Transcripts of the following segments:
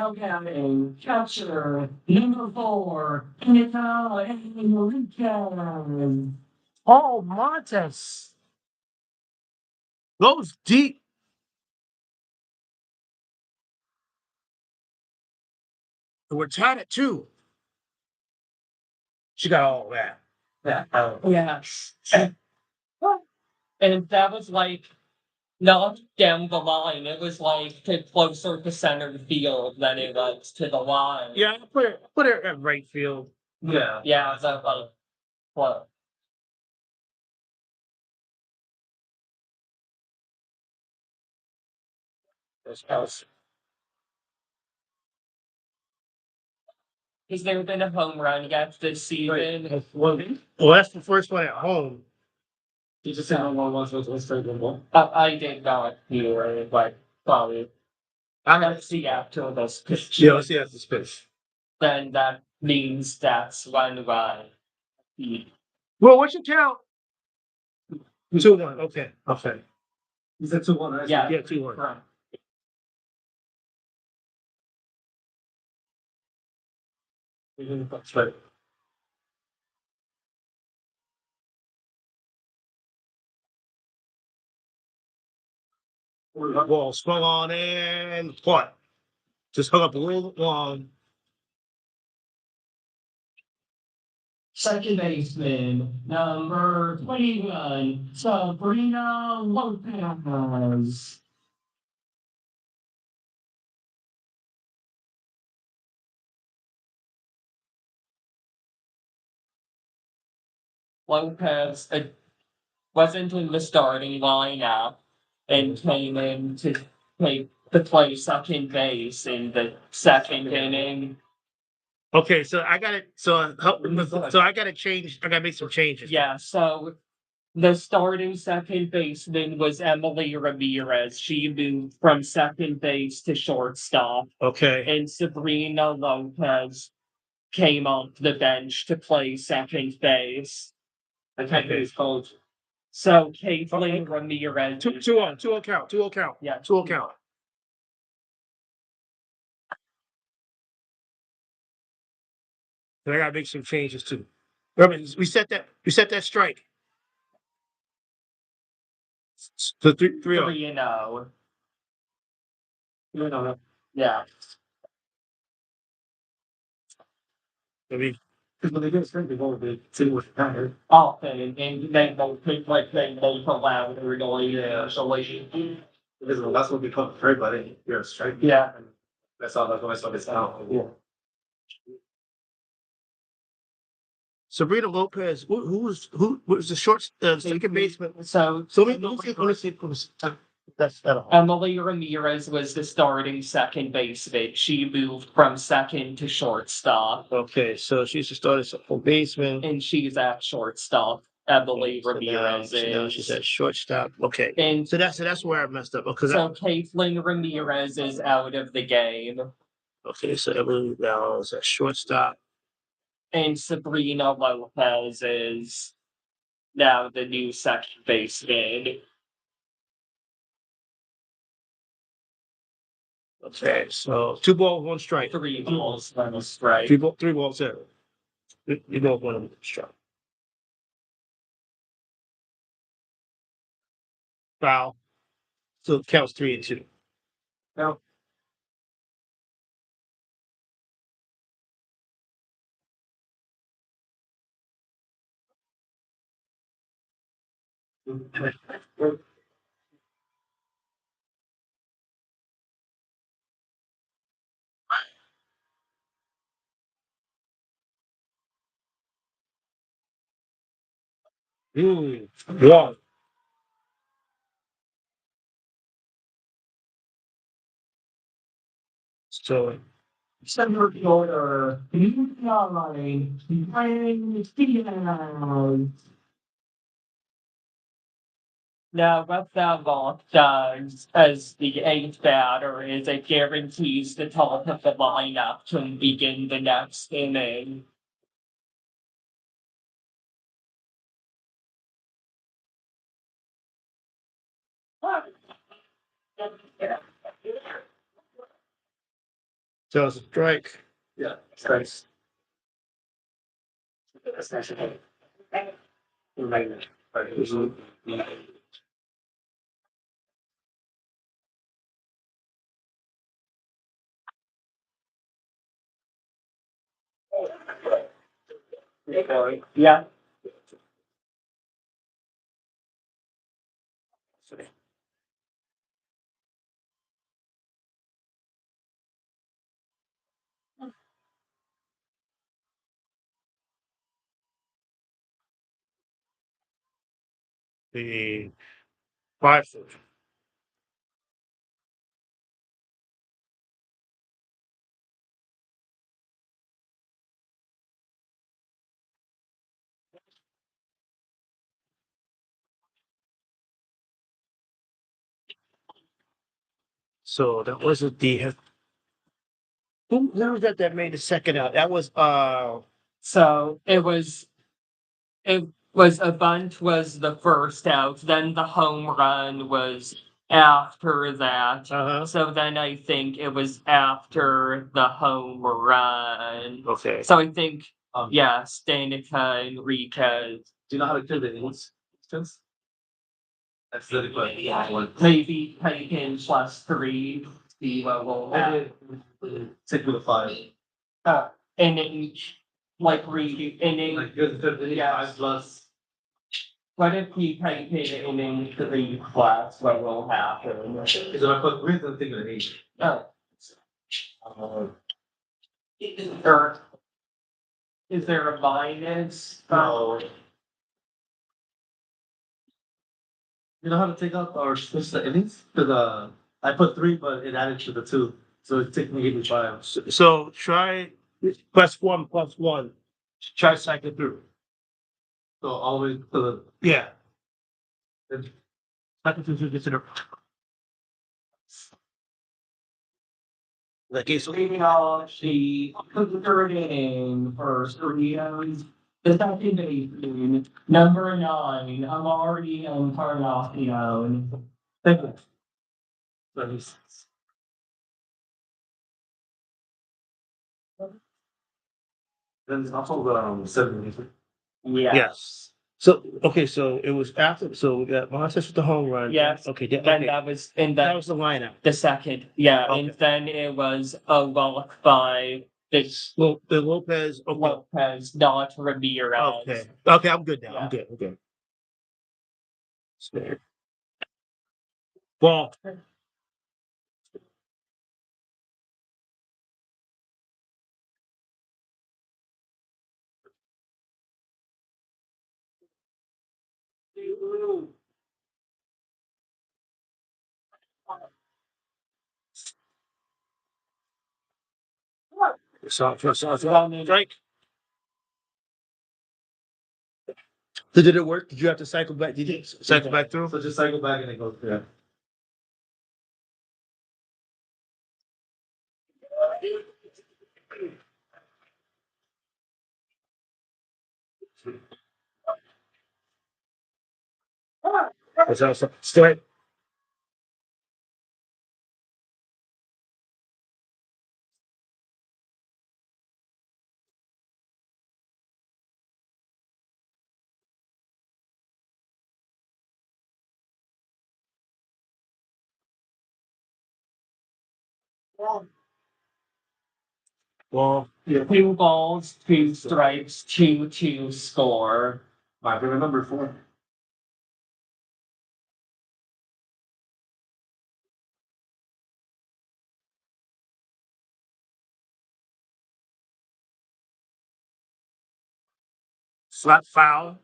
Okay, capture number 4. Nico Enriquez. Oh, Montes. Goes deep. We're tied at 2. She got all that. Yeah. Yes. And that was like not down the line. It was like closer to center field than it was to the line. Yeah, I put her at right field. Yeah. Yeah. So like, what? This house. Has there been a home run yet this season? Well, that's the first one at home. You just said no one was favorable. I did not either, but probably. Let's see after this pitch. Yeah, let's see after this pitch. Then that means that's one run. Well, what's your count? 2-1. Okay. Okay. You said 2-1, right? Yeah. Yeah, 2-1. Right. That's right. Ball swung on and caught. Just hung up a little long. Second baseman, number 21, Sabrina Lopez. Lopez wasn't in the starting lineup and came in to play second base in the second inning. Okay, so I got it. So I got to change. I got to make some changes. Yeah, so the starting second baseman was Emily Ramirez. She moved from second base to shortstop. Okay. And Sabrina Lopez came off the bench to play second base. Okay, coach. So Caitlin Ramirez. 2-0. 2-0 count. 2-0 count. Yeah. 2-0 count. And I got to make some changes too. Remember, we set that strike. So 3-0. 3-0. Yeah. I mean, Because when they get straight, they go to see what's better. Oh, and they both pick like they both allow their noise isolation. Because that's what becomes for everybody. You're a strike. Yeah. That's all that's what it's out. Yeah. Sabrina Lopez. Who was the short second baseman? So let me see. That's that. Emily Ramirez was the starting second baseman. She moved from second to shortstop. Okay, so she's the starting second baseman. And she's at shortstop. Emily Ramirez is. Now she's at shortstop. Okay. And so that's where I messed up. Okay. So Caitlin Ramirez is out of the game. Okay, so Emily now is at shortstop. And Sabrina Lopez is now the new second baseman. Okay, so 2 balls, 1 strike. 3 balls, 1 strike. 3 balls, yeah. 3 balls, 1 strike. Foul. So it counts 3-2. No. One. So Center fielder, line, now, what that lock does as the 8th batter is it guarantees the top of the lineup can begin the next inning. So it's a strike. Yeah, strikes. Yeah. The 5-foot. So that wasn't the. Who was that made the second out? That was So it was a bunt was the first out, then the home run was after that. uh-huh. So then I think it was after the home run. Okay. So I think yeah, Stanica and Rika. Do you know how to clear the innings? That's the question. Maybe taking +3, the level. Take with a 5. Inning, like inning. Like good the Yes. 5 plus. What if you type in inning 3 class, what will happen? Is it I put with the thing with an 8? Oh. Is there a minus? No. You know how to take out or switch the innings? Because I put 3, but it added to the 2. So it's taking me 85. So try +1. Try cycle through. So all the way to the. Yeah. Then- Cycle through to the. Like it's Leaving off the third inning for Cerritos. The second inning, number 9, I'm already on Encarnacion. Thank you. So he's. Then it's also the 7. Yes. So okay, so it was after. So we got Montes with the home run. Yes. Okay. Then Okay. that was, and That that was the lineup. the second, yeah, Okay. and then it was a walk by this Well, the Lopez. Okay. Lopez, not Ramirez. Okay. Okay. I'm good now. Yeah. I'm good. Okay. Spare. Ball. Strike. So did it work? Did you have to cycle back? Did you cycle back through? So just cycle back and it goes through. That's also strike. Well, 2 balls, 2 strikes, 2 score. I remember 4. slap foul.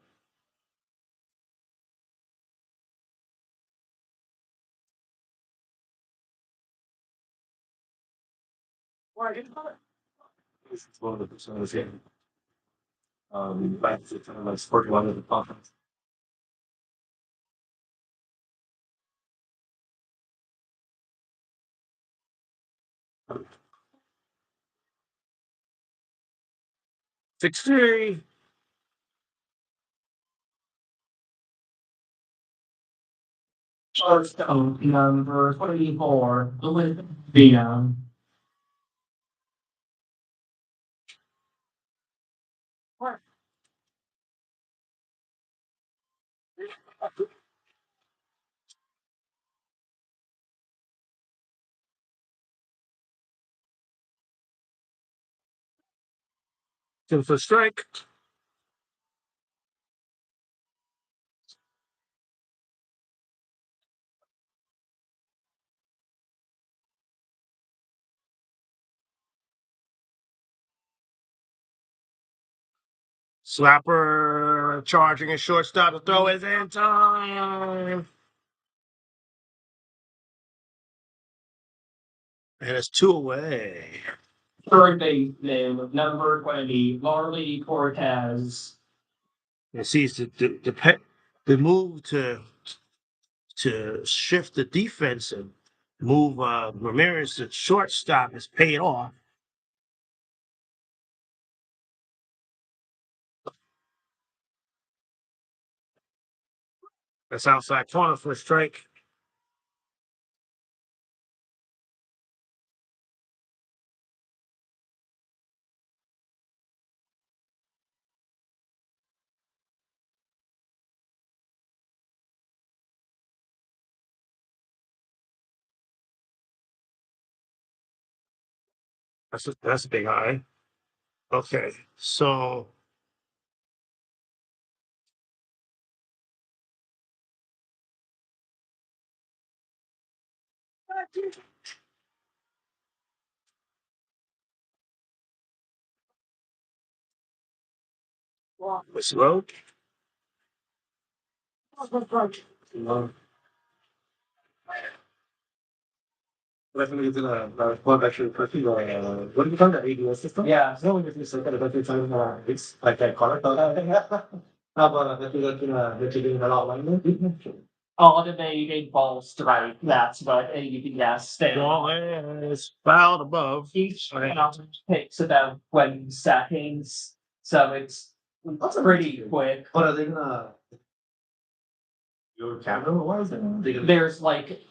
This is one of the percent of the game. Back to kind of like sport one of the conference. Six-three. First number 34, Olivia. 2 for strike. Slapper charging a shortstop. The throw is in time. And it's 2 away. Third baseman, number 20, Marley Cortez. It sees the move to shift the defense and move Ramirez to shortstop is paid off. That's outside corner for a strike. That's a big eye. Okay, so it's low. Definitely gonna go back to the question. What do you call the ADS system? Yeah. No, if you say that you're talking it's like a color. How about that you're doing a lot of line? Automated ball strike. That's what ABS stands. Ball is fouled above. Each round takes about 20 seconds, so it's pretty quick. But are they gonna your camera wise? There's like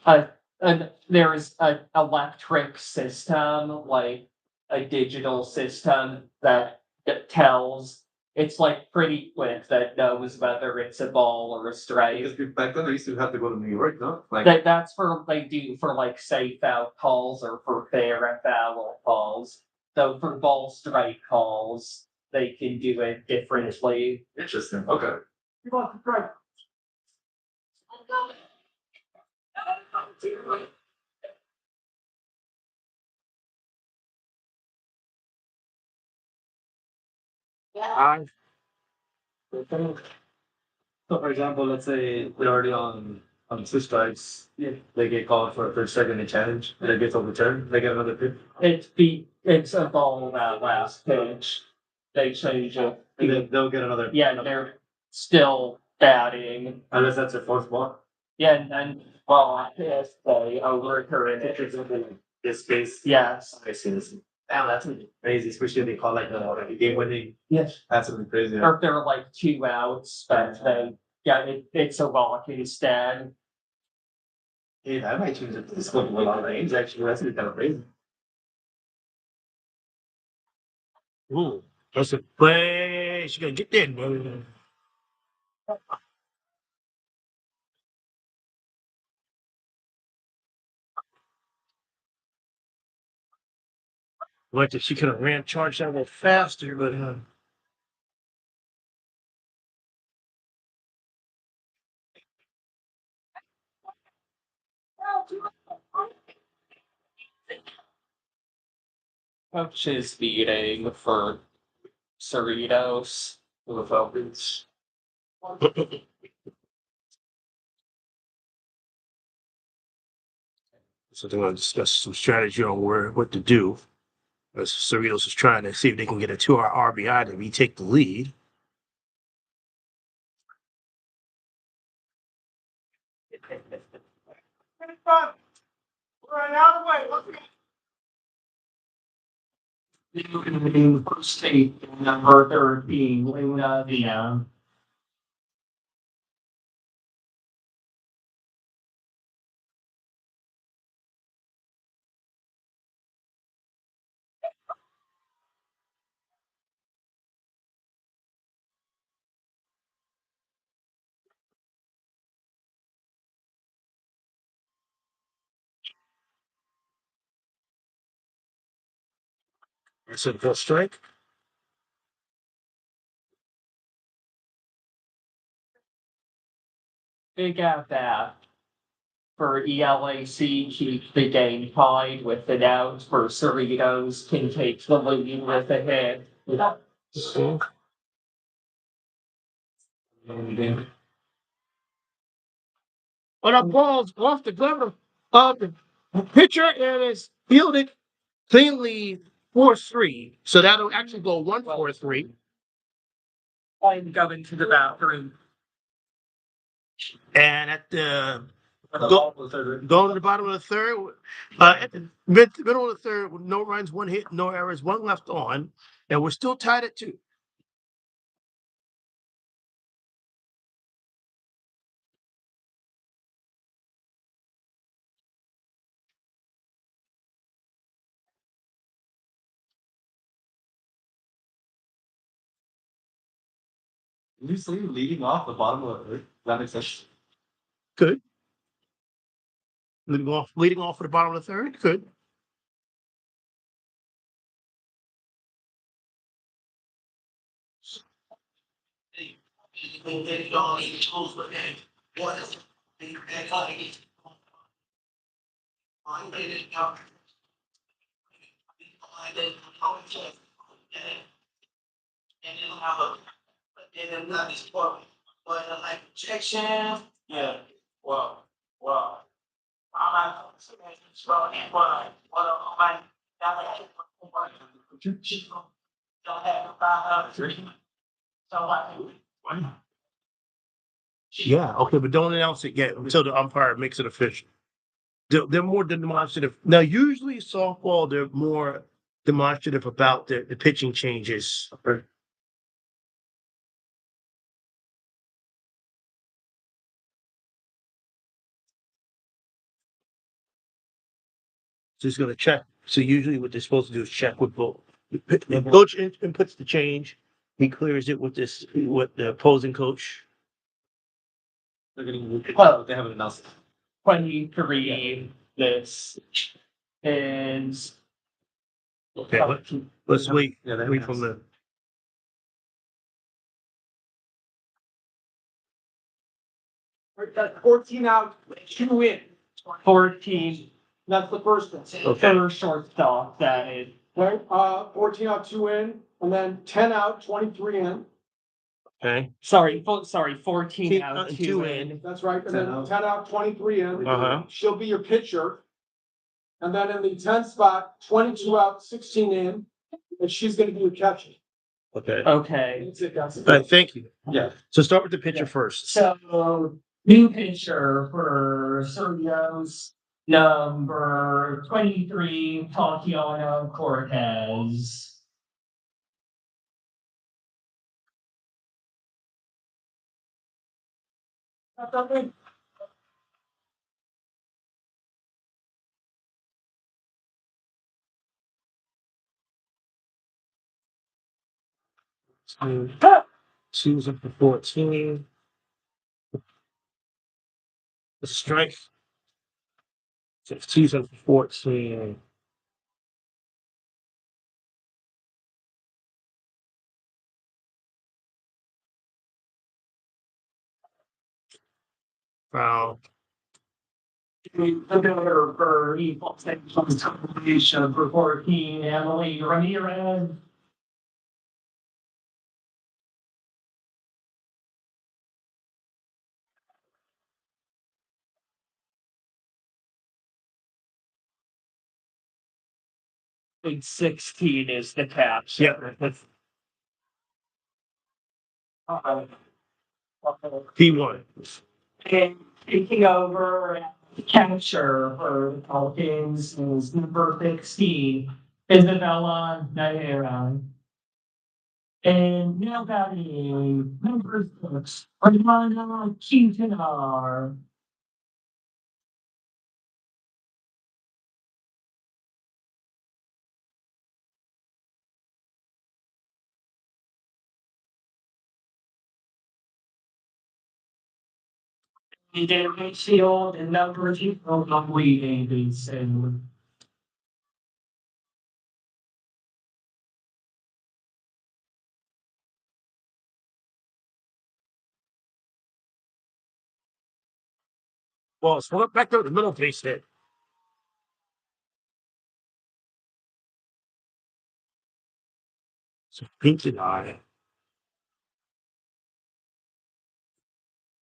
there's an electric system, like a digital system that tells. It's like pretty quick that knows whether it's a ball or a strike. Because back then I used to have to go to New York, no? Like That's for they do for like safe out calls or for fair and foul calls. So for ball strike calls, they can do it differently. interesting. Okay. You want to strike? Aye. So for example, let's say they're already on 2 strikes, they get called for a third strike and they challenge, and it gets overturned, they get another pitch. It's a ball that last pitch. They change it. And then they'll get another. Yeah, they're still batting. Unless that's their fourth ball. Yeah, and well, yes, they overturn it. This space. Yes. I see this. Damn, that's crazy, especially if they call like a game winning. Yes. That's really crazy. Or if they're like 2 outs, but it's a walk instead. Yeah, I might change it to scope of a lot of names, actually, that's kind of crazy. Ooh, that's a play. She's gonna get there, bro. Like if she could have ran charged that a little faster, but Coach is beating for Cerritos with Falcons. so they're gonna discuss some strategy on what to do. As Cerritos is trying to see if they can get a 2 RBI to retake the lead. State number 13, Luna Via. It's a full strike. Big at that. For ELAC, keep the game tied with the downs for Cerritos can take the lead with a hit. On a ball's off the glove of the pitcher and is fielded cleanly 4-3. So that'll actually go 1-4-3. I'm going to the bathroom. And at the Bottom of the third. going to the bottom of the third, at the middle of the third, with no runs, one hit, no errors, one left on, and we're still tied at 2. You see leading off the bottom of the third. That makes sense. Good. Leading off for the bottom of the third. Good. Yeah. Wow. Wow. Yeah. Okay, but don't announce it yet until the umpire makes it official. They're more demonstrative. Now, usually softball, they're more demonstrative about the pitching changes. So he's going to check. So usually what they're supposed to do is check with both. The coach inputs the change. He clears it with the opposing coach. They're getting. Well, they haven't announced it. 23. This is. Okay, let's wait. Yeah, they Wait haven't from the. That's 14 out, 2 in. 14. That's the first one. Okay. First shortstop, that is. Right, 14 out, 2 in, and then 10 out, 23 in. Okay. Sorry, 14 out, out, 2 2 in. That's right, and 10 then out. 10 out, 23 in. Uh-huh. She'll be your pitcher. And then in the 10th spot, 22 out, 16 in, and she's gonna be your catcher. Okay. Okay. That's it, guys. All right. Thank you. Yeah. So start with the pitcher Yeah. first. So, new pitcher for Sergio's number 23, Tatiana Cortez. Susan for 14. The strike. Susan for 14. Foul. The batter for Equal Compensation for 14, Emily Ramirez. And 16 is the catch. Yeah. Uh, P1. And taking over catcher for the Pelicans is number 16, Isabella Naira. And now batting number 6, Armana Quintanar. And then Macefield and number 2, Lee Davidson. Well, swung up back to the middle base hit. So painted on it.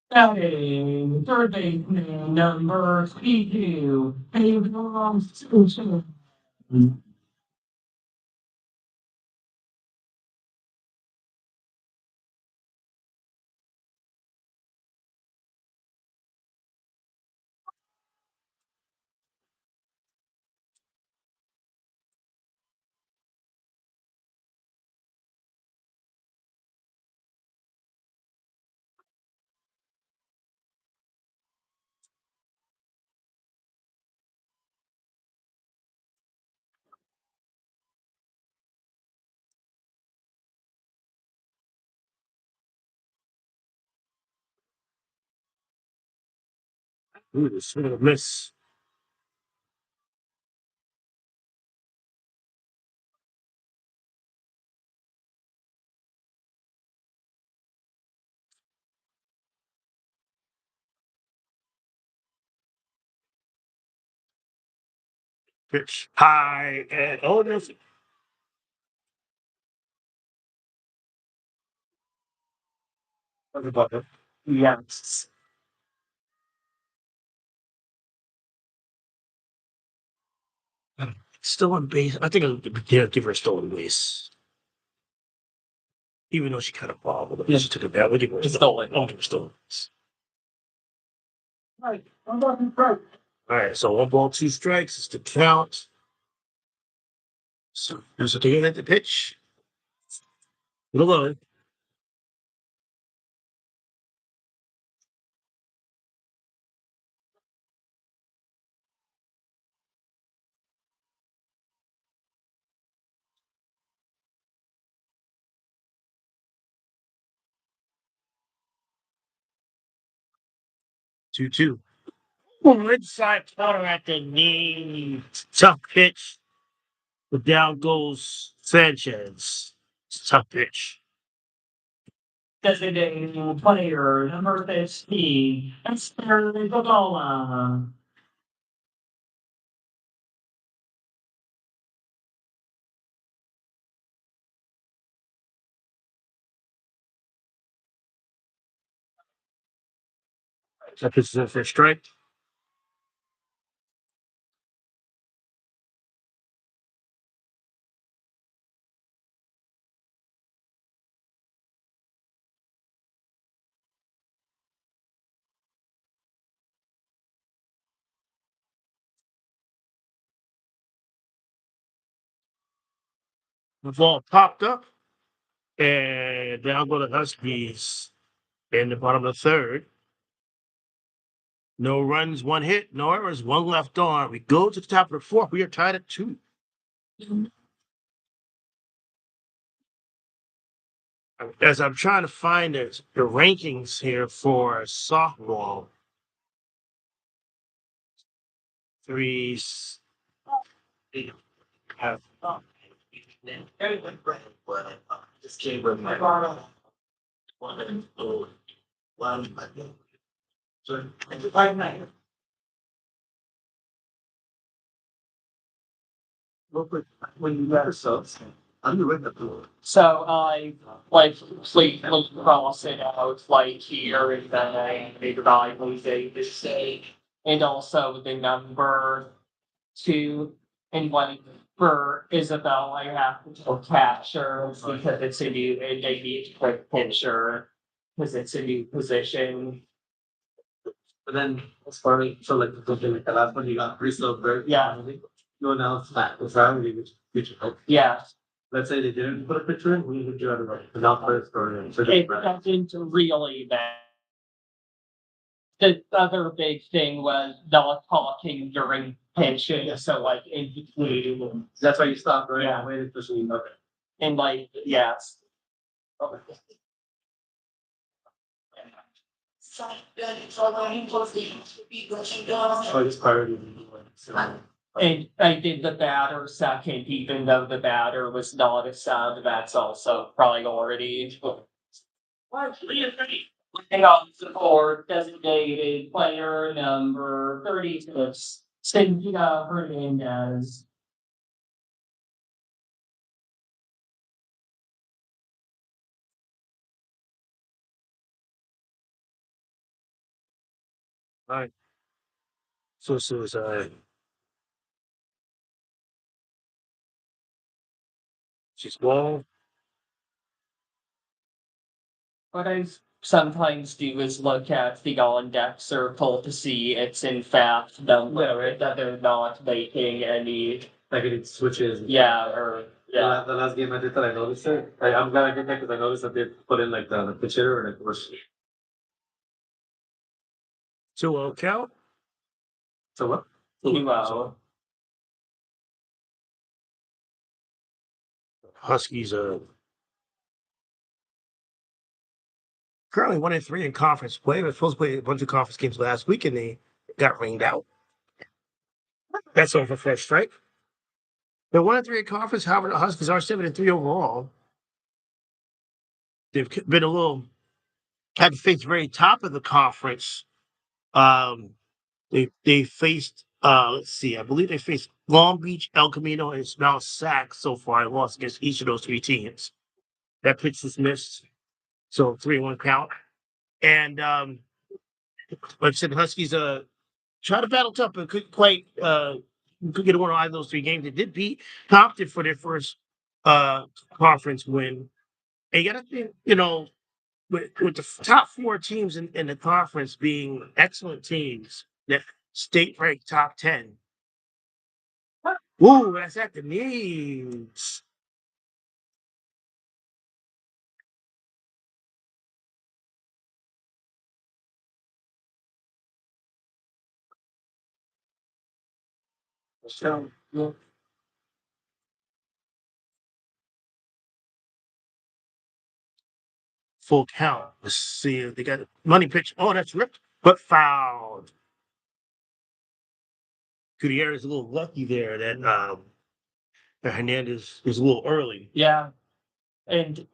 Batting, third baseman, number 32, Pedro Sanchez. Ooh, the swing and a miss. Pitch high and oh, no. What about it? Yes. Still on base. I think I'll give her a stolen base. Even though she kind of bobbled. Yeah. She took it back. We'll give her a It's stolen. stolen. I'll give her a stolen base. Right, I'm not right. All right, so 1 ball, 2 strikes is the count. So there's a thing at the pitch. Little low. 2-2. Inside counter at the knee. Tough pitch. But down goes Sanchez. It's a tough pitch. Designated player, number 15, Esther Godola. That pitch is in for a strike. The ball popped up. And down go the Huskies in the bottom of the third. No runs, 1 hit, no errors, 1 left on. We go to the top of the fourth. We are tied at 2. As I'm trying to find the rankings here for softball, 3. Just came with my one. So, real quick, when you got yourselves, I'm the red the So I like sleep cross it out like here and then I made the Bible this day. And also the number 2 and like for Isabel I have to go capture because it's a new and they need to quick picture because it's a new position. But then, as far as, so like, the last one you got free slow bird. Yeah. No, now it's flat, it's rounded, which, Yeah, let's say they didn't put a picture in, we would do it right, not put a story in. So it that's doesn't really matter. The other big thing was not talking during pension, so like in between that's why you stopped, right? Yeah. Waited for some, okay. and like, yes. So I just priority. So, And I did the batter second, even though the batter was not a sub, that's also priority. They also for designated player number 36, Cynthia Hernandez. All right. So this is she's ball. What I sometimes do is look at the on deck circle to see it's in fact the limit that they're not making any, Like it switches. yeah, or, yeah. The last game I did that, I noticed it. I'm glad I did that because I noticed that they put in like the pitch hitter or like the rush. 2-0 count. So what? Wow. Huskies currently 1-3 in conference play. They were supposed to play a bunch of conference games last week and they got rained out. That's over first strike. They're 1-3 in conference. However, the Huskies are 7-3 overall. They've been a little had to face the very top of the conference. They faced let's see, I believe they faced Long Beach, El Camino, and Mount Sac so far. I lost against each of those three teams. That pitch was missed. So 3-1 count. And like I said, the Huskies tried to battle tough, but couldn't quite could get one on either of those three games. They did beat Compton for their first conference win. And you gotta think, with the top four teams in the conference being excellent teams, that state ranked top 10. Ooh, that's at the knees. So, full count. Let's see if they got a money pitch. Oh, that's ripped, but fouled. Gutierrez is a little lucky there that Hernandez is a little early. Yeah, and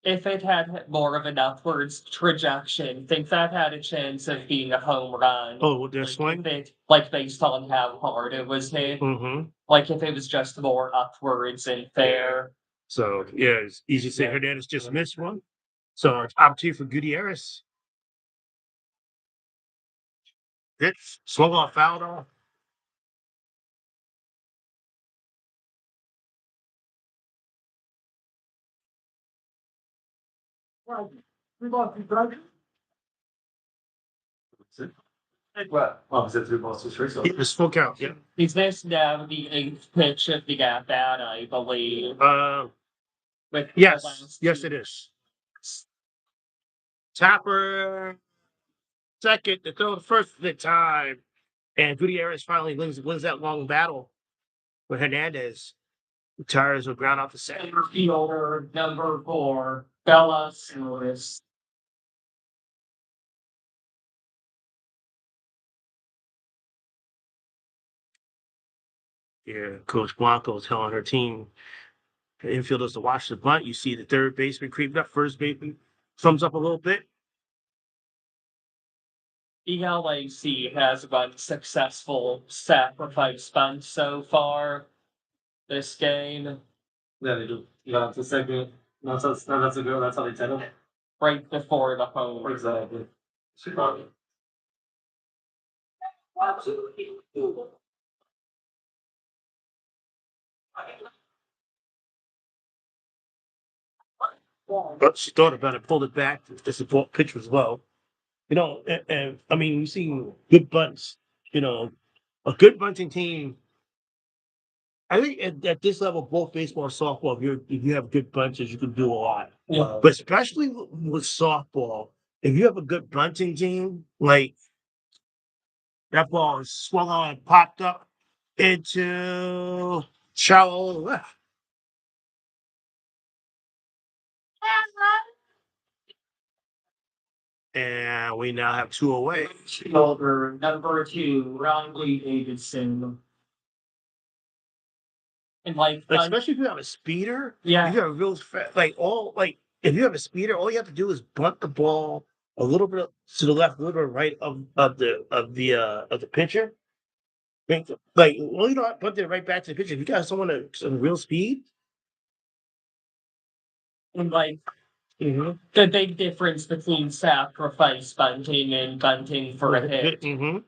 if it had more of an upwards trajectory, think that had a chance of being a home run. Oh, with their Like, swing? if it, like based on how hard it was hit. Mm-hmm. Like if it was just more upwards and fair. So yeah, it's easy to say Yeah. Hernandez just missed one. So it's opportunity for Gutierrez. It's swung off, fouled off. What? Opposite 3 balls, 2 strikes. It was full count. Yeah. Is this now the eighth pitch of the at bat, I believe? With the Yes. last Yes, two- it is. Tapper second to throw the first of the time. And Gutierrez finally wins that long battle with Hernandez. Retires with ground out the second. Center fielder number 4, Bella Lewis. Yeah, Coach Blanco telling her team, the infielders to watch the bunt. You see the third baseman creeping up, first baseman thumbs up a little bit. ELAC has one successful sacrifice bunt so far this game, Yeah, they do. Yeah, it's a second. That's a girl. That's how they tell them. right before the home. Exactly. But she thought about it, pulled it back to support pitch as well. And I mean, we've seen good bunts. A good bunting team. I think at this level, both baseball and softball, if you have good bunches, you can do a lot. Yeah. But especially with softball, if you have a good bunting team, like that ball is swung on and popped up into shallow left. And we now have two away. Fielder number 2, Ronnie Davidson. And Especially if you have a speeder, yeah, you have a real if you have a speeder, all you have to do is bunt the ball a little bit to the left, a little bit right of the pitcher. Like, well, you know, I put it right back to the pitcher. If you got someone at some real speed, And like mm-hmm. the big difference between sacrifice bunting and bunting for a hit. Mm-hmm.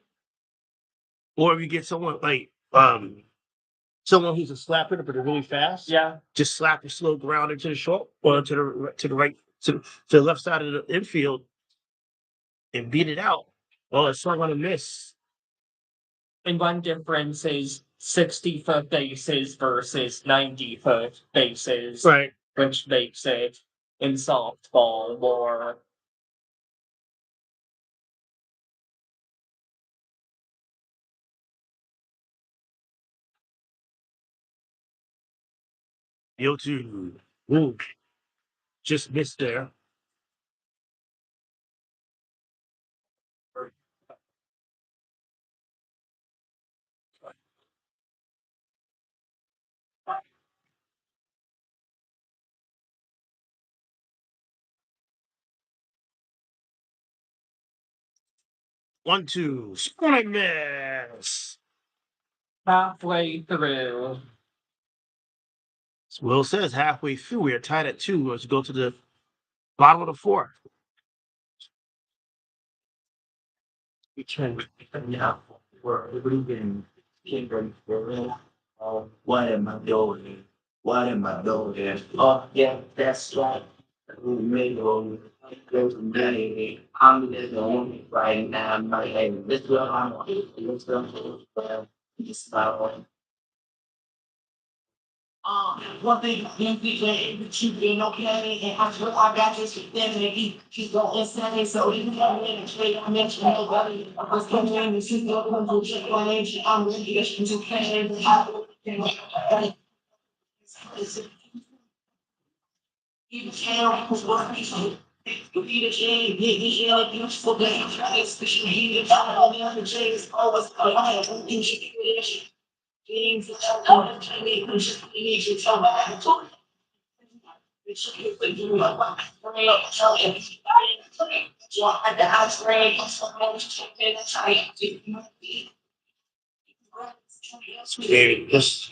Or if you get someone like someone who's a slap hitter but they're really fast, Yeah. just slap a slow grounder to the short or to the right to the left side of the infield and beat it out. Well, it's not gonna miss. And one difference is 60-foot bases versus 90-foot bases, Right. which makes it in softball more. Yo two. Ooh, just missed there. One, two, swing miss. Halfway through. As Will says halfway through, we are tied at 2. Let's go to the bottom of the 4th. We can now we're leaving Kimberly for what am I doing? What am I doing? Oh yeah, that's right. We made on go to me. I'm the only right now. My head. This girl I'm on. This girl this about one thing you but you been okay, and I swear I got this with them, and he go insane, so he come in and trade, I mention nobody, I was coming in, and she's no come to check my name, I'm ready to get you can, you can't, who's what you be the chain, you know, beautiful, but you try to switch your heat, and all the other chains, always alive, and you should be there. Things that I want to make me just need you to tell me how to do it. It's okay for you, my wife. Tell me. You want the house ready? Very just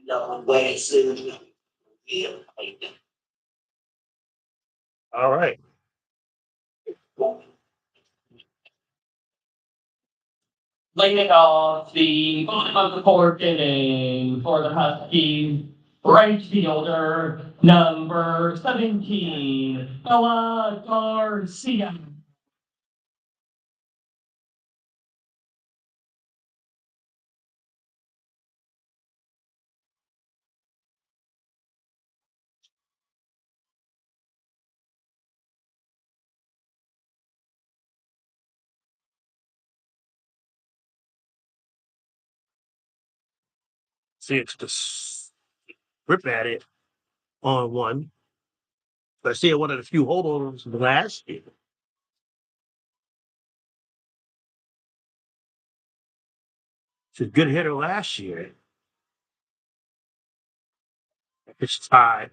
No way soon. all right. Leading off the bottom of the 4th inning for the Huskies, right fielder number 17, Noah Garcia. See, it's just rip at it on one. I see one of the few holdovers from last year. She's a good hitter last year. It's tied.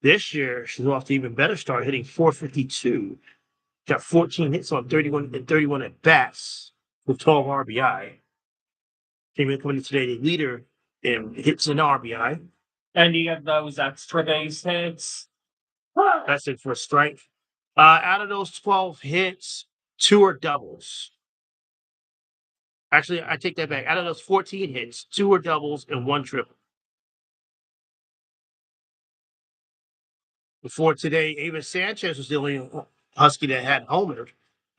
This year, she's off to even better start, hitting 452. Got 14 hits on 31 at bats with 12 RBI. Came in coming in today, the leader in hits and RBI. Any of those extra base hits? That's it for a strike. Out of those 12 hits, 2 are doubles. Actually, I take that back. Out of those 14 hits, 2 are doubles and 1 triple. Before today, Ava Sanchez was the only Husky that had homered.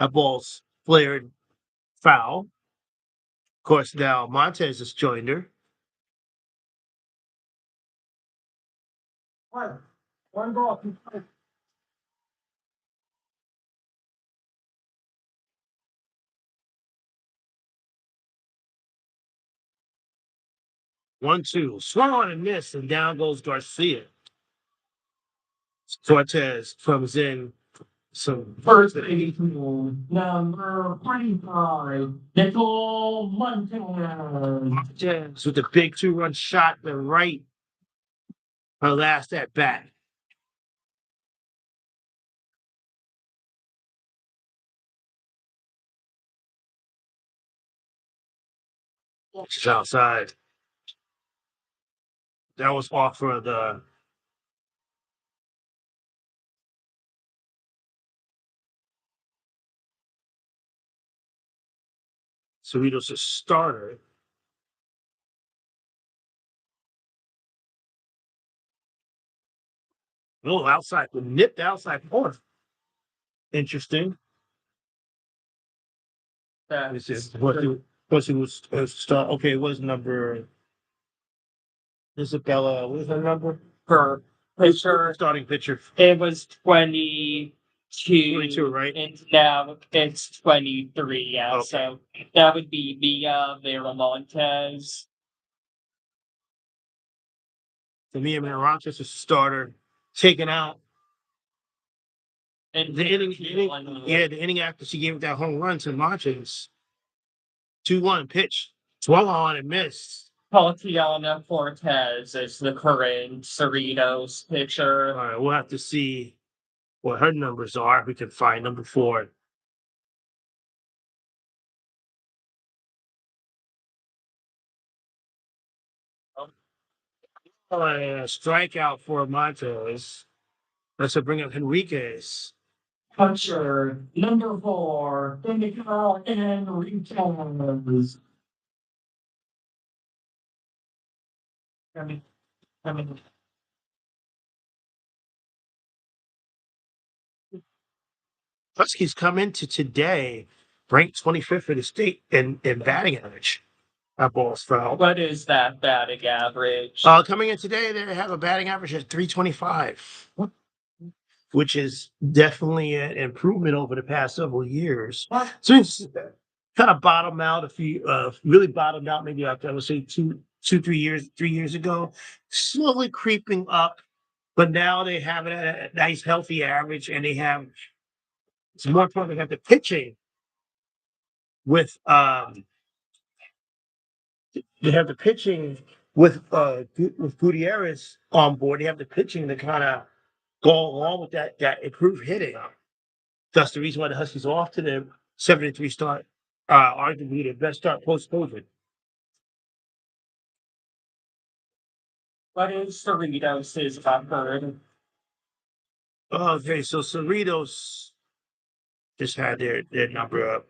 That ball's flared foul. Of course, now Montez has joined her. One ball. 1-2. Swung on and missed, and down goes Garcia. Cortez comes in some First baseman, number 25, Nicole Montez. Montez with the big 2-run shot to right her last at bat. She's outside. That was off for the Cerritos' starter. Oh, outside, nipped outside corner. Interesting. This is what she was start. Okay, it was number Isabella. What was her number? For pitcher, Starting pitcher. it was 22. 22, right? And now it's 23. Yeah, Okay. so that would be Mia Viramontes. The Mia Rochester starter taken out. And The inning after she gave that home run to Montes. 2-1 pitch. Swung on and missed. Tatiana Cortez is the current Cerritos pitcher. All right, we'll have to see what her numbers are. If we can find number 4. Strikeout for Montes. Let's bring up Henriquez. Puncher number 4, Dominicano Enriquez. I mean, Huskies come into today ranked 25th in the state in batting average. Balls foul. what is that batting average? Coming in today, they have a batting average of 325, which is definitely an improvement over the past several years. So it's kind of bottomed out really bottomed out maybe like I would say 3 years ago, slowly creeping up. But now they have a nice healthy average, and they have it's more important. They have the pitching with they have the pitching with Gutierrez on board. They have the pitching to kind of go along with that improved hitting. That's the reason why the Huskies are off to the 7-3 start, arguably the best start post-COVID. What is Cerritos' record? Okay, so Cerritos just had their number up.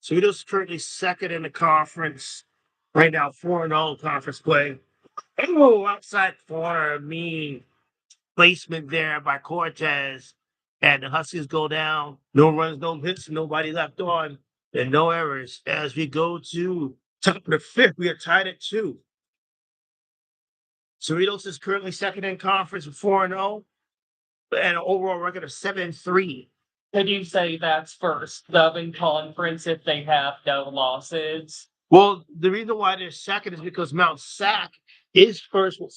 Cerritos is currently second in the conference. Right now, 4-0 conference play. Oh, outside corner, mean placement there by Cortez. And the Huskies go down. No runs, no hits, nobody left on, and no errors. As we go to top of the 5th, we are tied at 2. Cerritos is currently second in conference with 4-0 and an overall record of 7-3. Could you say that's first dub in conference if they have no losses? Well, the reason why they're second is because Mount Sac is first with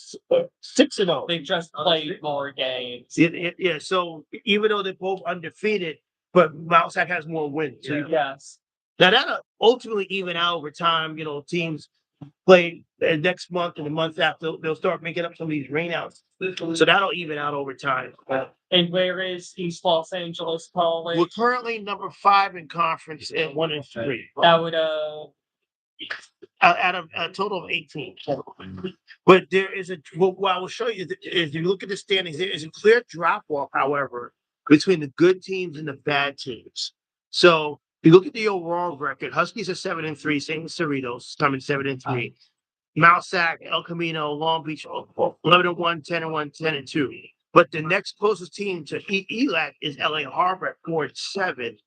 6-0. They just played more games. Yeah, so even though they're both undefeated, but Mount Sac has more wins. So Yes. now that'll ultimately even out over time. Teams play next month and the month after, they'll start making up some of these rainouts. So that'll even out over time. And where is East Los Angeles College? We're currently number 5 in conference at 1-3. That would Out of a total of 18. But there is what I will show you is you look at the standings, there is a clear drop off, however, between the good teams and the bad teams. So if you look at the overall record, Huskies are 7-3, same as Cerritos, coming 7-3. Mount Sac, El Camino, Long Beach, 11-1, 10-1, 10-2. But the next closest team to ELAC is LA Harbor at 4-7.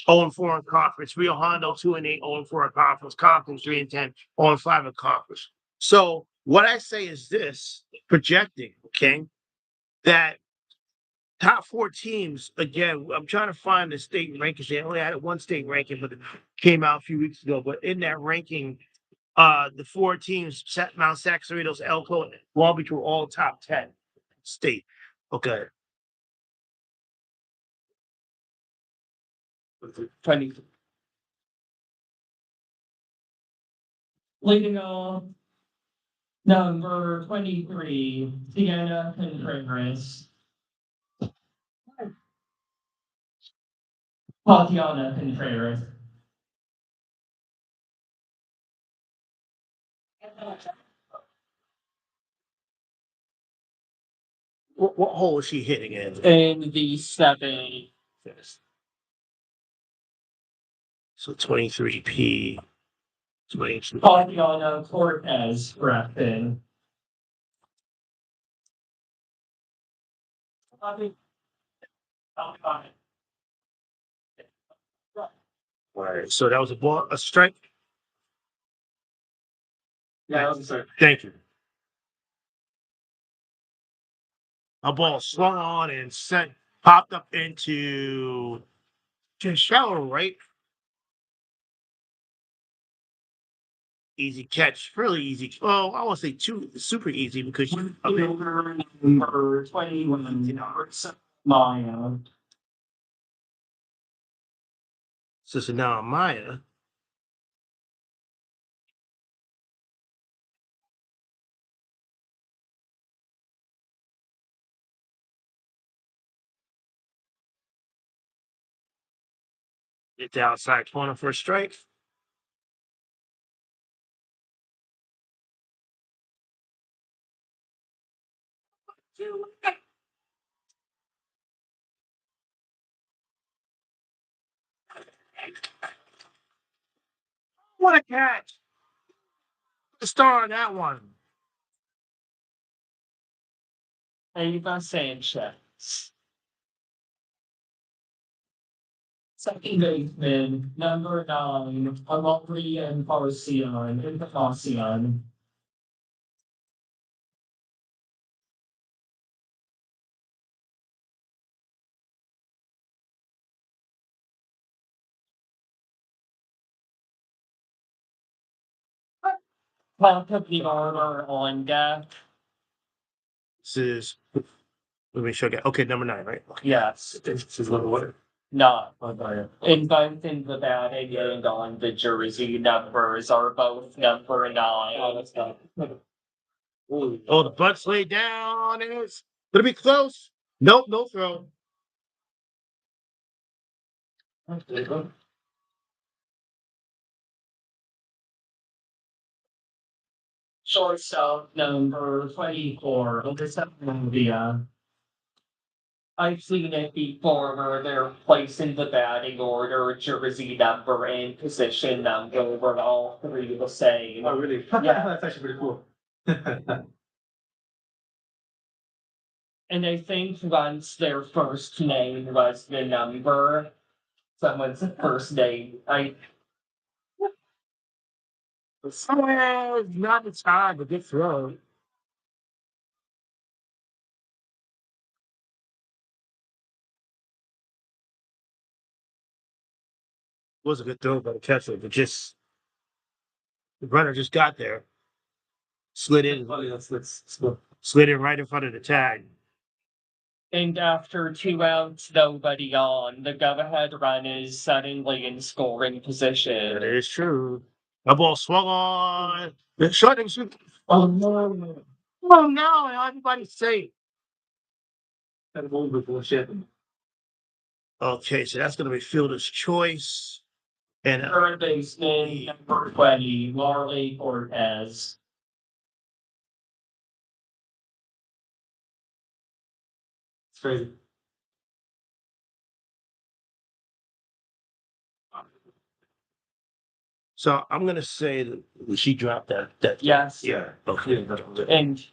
0-4 in conference. Rio Hondo 2-8, 0-4 in conference. Compton 3-10, 0-5 in conference. So what I say is this: projecting, okay, that top 4 teams. Again, I'm trying to find the state rankings. They only had one state ranking, but it came out a few weeks ago. But in that ranking, the 4 teams: Mount Sac, Cerritos, Elko, and Long Beach were all top 10 state. Okay. 20. Leading off, number 23, Sienna Contreras. Tatiana Contreras. What hole is she hitting in? In the 7. So 23P. 22. Tatiana Cortez Grafton. Right. So that was a ball, a strike. Yeah, that was a strike. Thank you. A ball swung on and sent, popped up into just shallow right. Easy catch, really easy. Well, I won't say too super easy because you Number 21, Maya. so now Maya. It's the outside corner for a strike. What a catch! The star on that one. Ava Sanchez. Second baseman, number 9, Amaury and Farcian. Top of the order on deck. This is. Let me show you. Okay, number 9, right? Okay. Yes. This is little water. No. In both in the batting and on the jersey numbers are both number 9. Oh, the butt's laid down. It's gonna be close. Nope, no throw. Shortstop number 24, Olivia. I've seen it before where they're placing the batting order, jersey number, and position number, were all 3 the same. Oh, really? Yeah. That's actually pretty cool. And I think once their first name was the number, someone's first name, Somewhere not the time to get thrown. Was a good throw by the catcher, but just the runner just got there, slid in, slid in right in front of the tag. and after 2 outs, nobody on, the go-ahead run is suddenly in scoring That position. is true. That ball swung on. The short and shoot. Oh no! Oh no! Everybody's safe. Okay, so that's gonna be fielder's choice. And Third baseman, number 20, Marley Cortez. It's crazy. so I'm gonna say that she dropped that. Yes. Yeah. Okay. And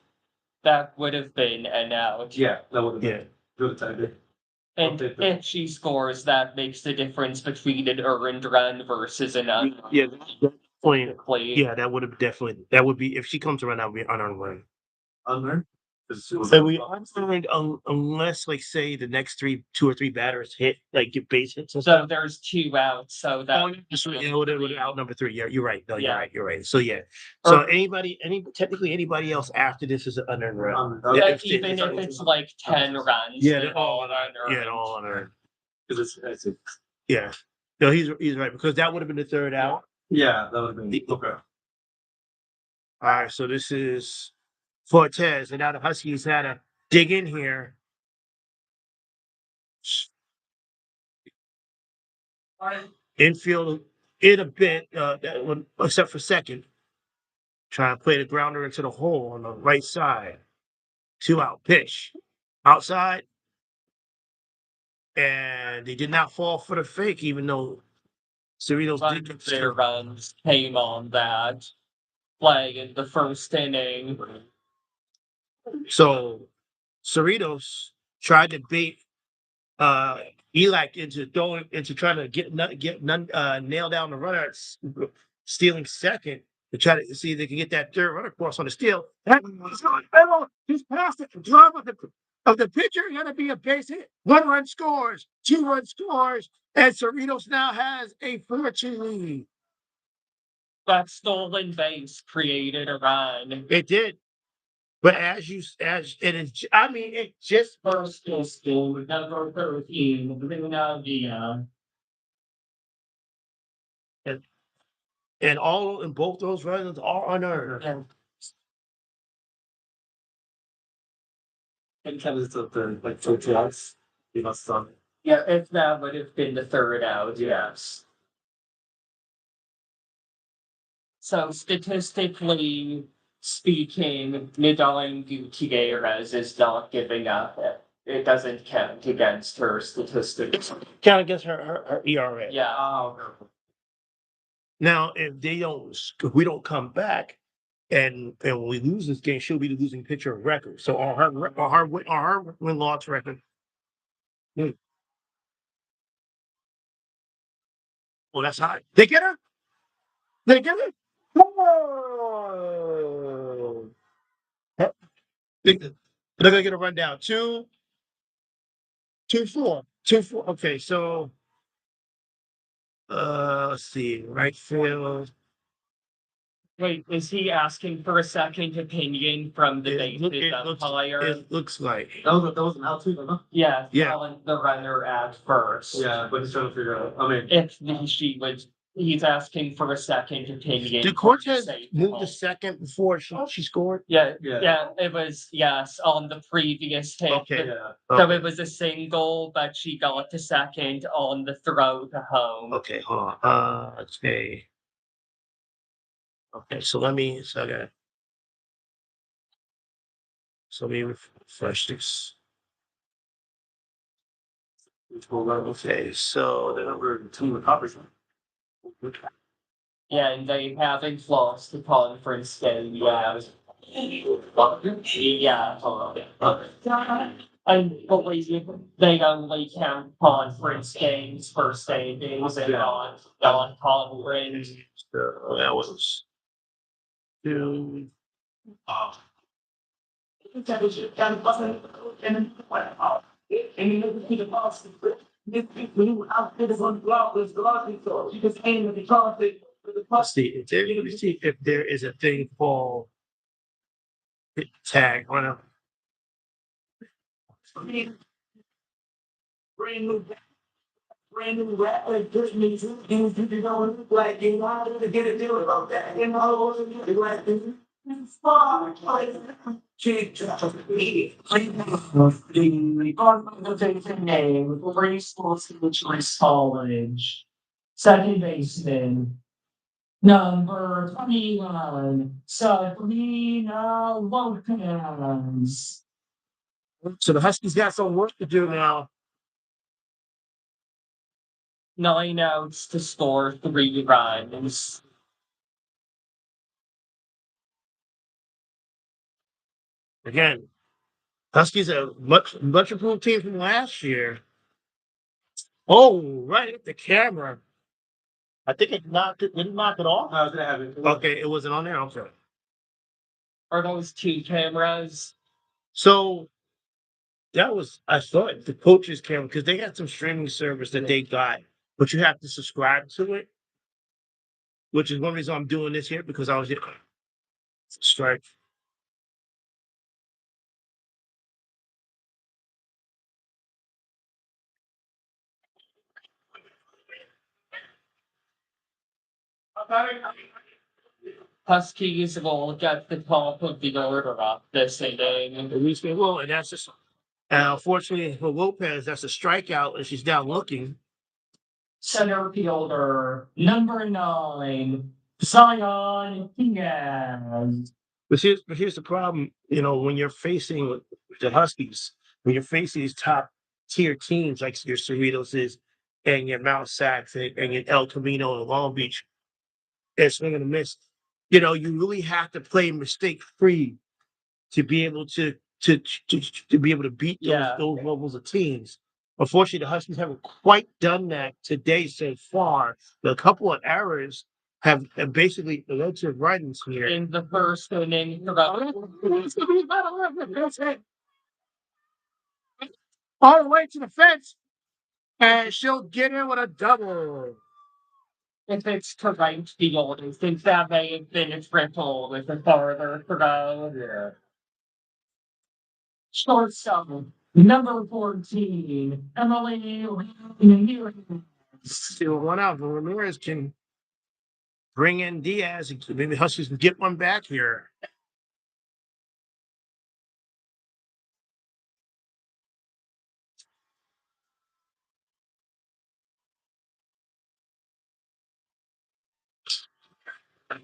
that would have been an out. Yeah, that would have Yeah. been good time. And if she scores, that makes the difference between an earned run versus an unearned. Yeah. That point. Technically. Yeah, that would have definitely. That would be if she comes around. That would be an unearned run. Unearned? So we unearned unless, like, say the next 2 or 3 batters hit, like, get base hits. And So there's 2 outs, so that. it would have out number 3. Yeah, you're right. No, you're Yeah. right. You're right. So yeah. So technically anybody else after this is an unearned run. Like, Yeah, even if it's like 10 runs. Yeah, they're all unearned. Yeah, they're all unearned. Because it's Yeah. No, he's right because that would have been the third out. Yeah, that would have been, okay. All right, so this is Fortes, and now the Huskies had to dig in here. Infield in a bit, that one, except for second. Trying to play the grounder into the hole on the right side. 2-out pitch. Outside. And they did not fall for the fake, even though Cerritos did get Their runs came on that play in the first inning. So Cerritos tried to bait ELAC into trying to nail down the runner stealing second to try to see if they can get that third run across on the steal. He's past it. Drive of the pitcher, gonna be a base hit. 1 run scores, 2 run scores, and Cerritos now has a 4-2 lead. That stolen base created a run. It did. But it just First school, number 13, Rinaldia. and all in both those runs are unearned. In terms of the, like, hotels, you must have. Yeah, if that would have been the third out, yes. So statistically speaking, Nadine Gutierrez is not giving up. It doesn't count against her statistics. Count against her ERA. Yeah. Oh, Now, if we don't come back, and when we lose this game, she'll be the losing pitcher of record. So on her win loss record. Well, that's high. They get her. They get it. Whoa! They're gonna get a rundown. 2-4. 2-4. Okay, so let's see. Right field. Wait, is he asking for a second opinion from the It bases umpire? it looks like. that was an out too, huh? Yeah, Yeah. telling the runner at first. Yeah, but he's trying to figure out, I mean, He's asking for a second opinion. Did for the Cortez safe move call. the second before she scored? Yeah, Yeah. yeah, it was, yes, on the previous hit. Okay. yeah. So Okay. it was a single, but she got to second on the throw to home. Okay, hold on. Okay. Okay, so let me refresh this. Okay, so The number 2 recovers. Yeah, and they haven't lost the conference game. Yeah. Yeah. I believe they only count conference games for standings and non-conference. so that was 2. Let's see if there is a thing called hit tag. I don't know. Brand new rap, like just music, you know, like you know to get a deal about that, you know, like it's fun, like change me. Organization name, Bracewell Speechless College. Second baseman. Number 21, Sabrina Lopez. So the Huskies got some work to do now. 9 outs to score 3 runs. Again, Huskies are much improved team from last year. Oh, right at the camera. I think it didn't knock it off. I was gonna have it. Okay, it wasn't on there. I'm sorry. Are those 2 cameras? So that was, I thought, the coach's camera because they got some streaming service that they got, but you have to subscribe to it, which is one reason I'm doing this here because I was strike. Huskies will get the top of the order up this inning. At least they will, and that's just. And unfortunately for Lopez, that's a strikeout, and she's down looking. Center fielder, number 9, Zion Diaz. But here's the problem. When you're facing the Huskies, when you're facing these top tier teams like your Cerritos is, and your Mount Sacs and your El Camino and Long Beach, and swing and a miss. You really have to play mistake free to be able to be able to beat those levels of teams. Unfortunately, the Huskies haven't quite done that today so far. A couple of errors have basically led to runs here. In the first inning, all the way to the fence, and she'll get in with a double. if it's to right field, since that may have been a triple with a farther throw. Yeah. Shortstop, number 14, Emily Ramirez. Still one out. Ramirez can bring in Diaz. Maybe Huskies can get one back here.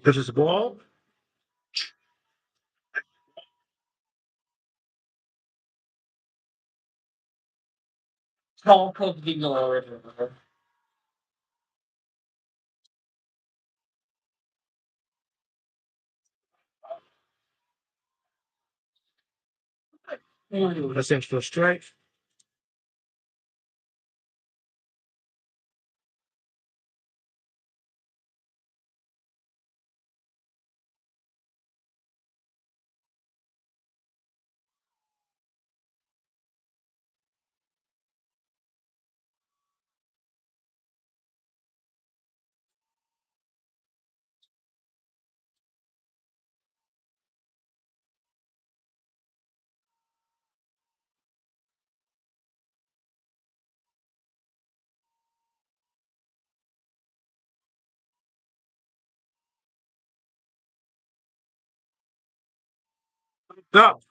Pitches the ball. Top of the order. That's in for a strike. Up.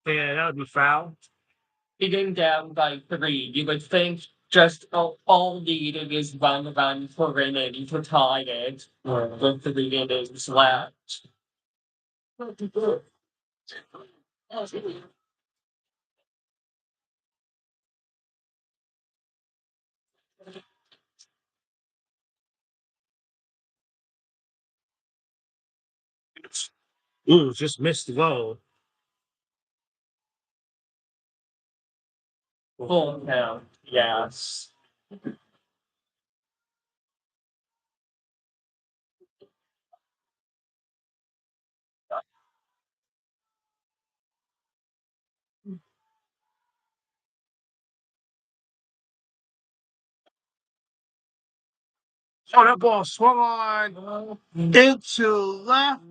Yeah, that would be foul. Getting down by 3, you would think just all needed is one run per inning to tie it with 3 innings left. Ooh, just missed the goal. Full count, yes. Oh, that ball swung on into left.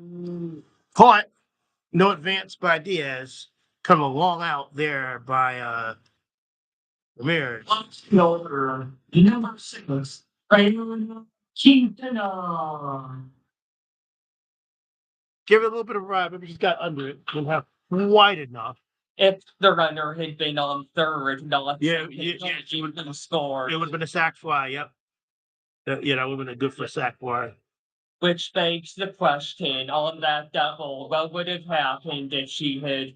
Caught. No advance by Diaz. Coming long out there by Ramirez. Fielder, number 6, Raymond Quintana. Give it a little bit of ride. Maybe he's got under it. Didn't have wide enough. If the runner had been on third, not he would have scored. It would have been a sack fly. Yep. That would have been a good for a sack fly. Which begs the question on that double, what would have happened if she had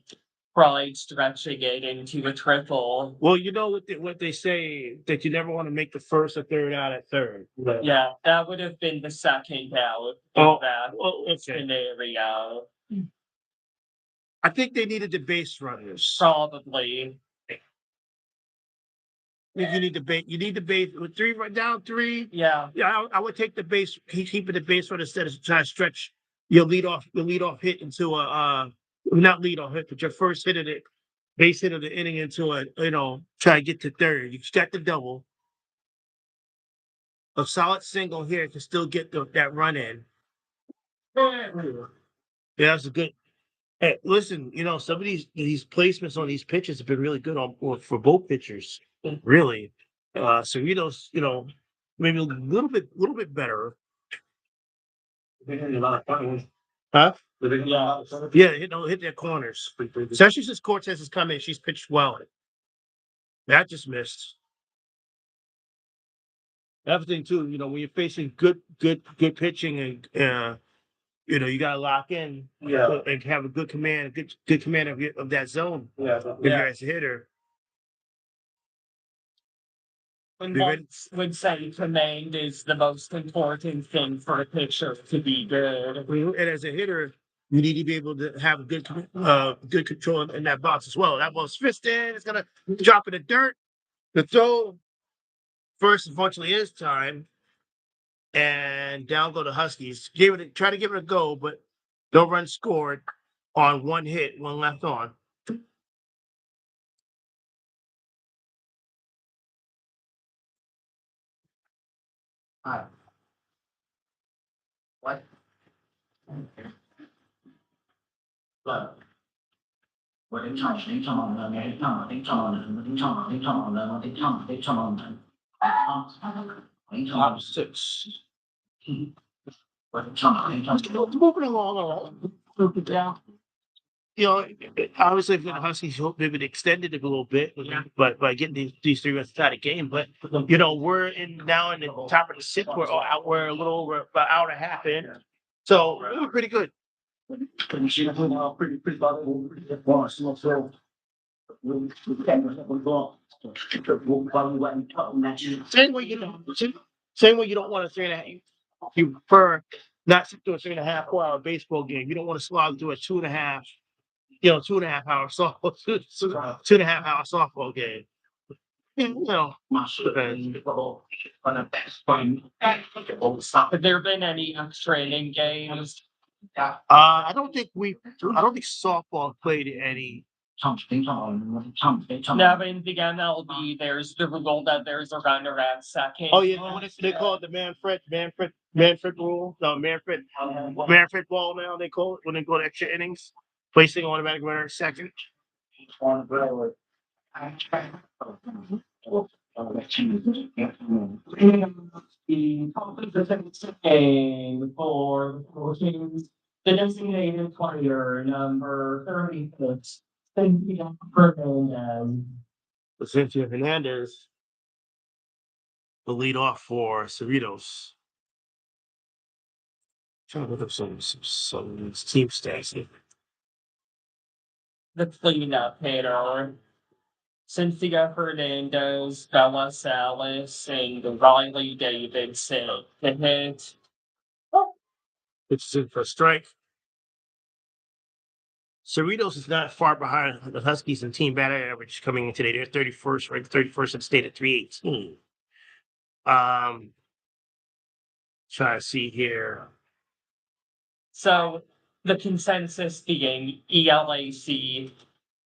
tried stretching it into a triple? Well, you know what they say, that you never want to make the first or third out at third. Yeah, that would have been the second out Oh, in that okay. scenario. I think they needed the base runners. Probably. If you need the base, with 3 right down 3. Yeah. Yeah, I would take the base, keeping the base runner instead of trying to stretch your lead off hit into a not lead off hit, but your first hit of the base hit of the inning into try to get to third. You got the double. A solid single here can still get that run in. Yeah, that's a good. Hey, listen, some of these placements on these pitches have been really good for both pitchers. Really, Cerritos, maybe a little bit better. Huh? Yeah. Yeah, hit their corners. Especially since Cortez is coming, she's pitched well. That just missed. Everything too, when you're facing good pitching and you gotta lock in and have a good command, good command of that zone. Yeah. If you're as a hitter. Would say command is the most important thing for a pitcher to be good. And as a hitter, you need to be able to have good control in that box as well. That ball's fisted, it's gonna drop in the dirt. The throw first unfortunately is time. And down go the Huskies. Try to give it a go, but no run scored on one hit, one left on. What? Top six. Moving along. Yeah. Obviously, for the Huskies, hope they would extend it a little bit, but by getting these 3 runs out of game. But we're now in the top of the 6th. We're a little over about an hour and a half in, so we're pretty good. Same way you don't want a 3.5. You prefer not to do a 3.5 4 hour baseball game. You don't want to slog through a 2.5. 2.5 hour softball, 2.5 hour softball game. Have there been any training games? I don't think softball played any. Now in the MLB, there's the rule that there's a runner at second. Oh yeah, they call it the Manfred rule. No, Manfred ball now they call it when they go to extra innings, placing automatic runner at second. The designated player number 36. Cynthia Hernandez, the lead off for Cerritos. Trying to look up some team stats. The cleanup hitter. Cynthia Hernandez, Bella Salas, and Riley Davidson. The hit. It's in for a strike. Cerritos is not far behind the Huskies in team batting average coming in today. They're 31st, right? 31st in the state at 318. Try to see here. So the consensus being ELAC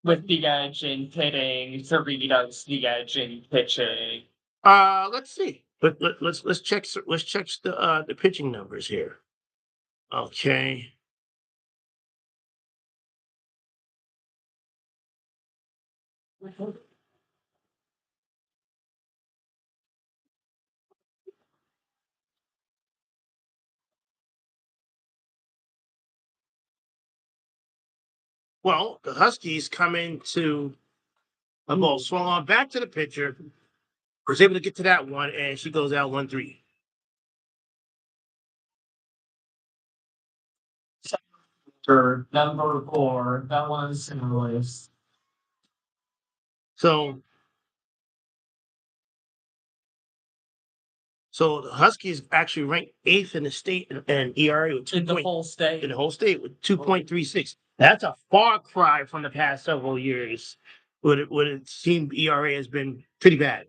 with the edge in hitting, Cerritos the edge in pitching. Let's see. Let's check the pitching numbers here. Okay. Well, the Huskies come into a ball swung on back to the pitcher. Was able to get to that one, and she goes out 1-3. Number 4, that was Salas. So the Huskies actually ranked 8th in the state and ERA with 2. In the whole state. In the whole state with 2.36. That's a far cry from the past several years. When it seemed ERA has been pretty bad.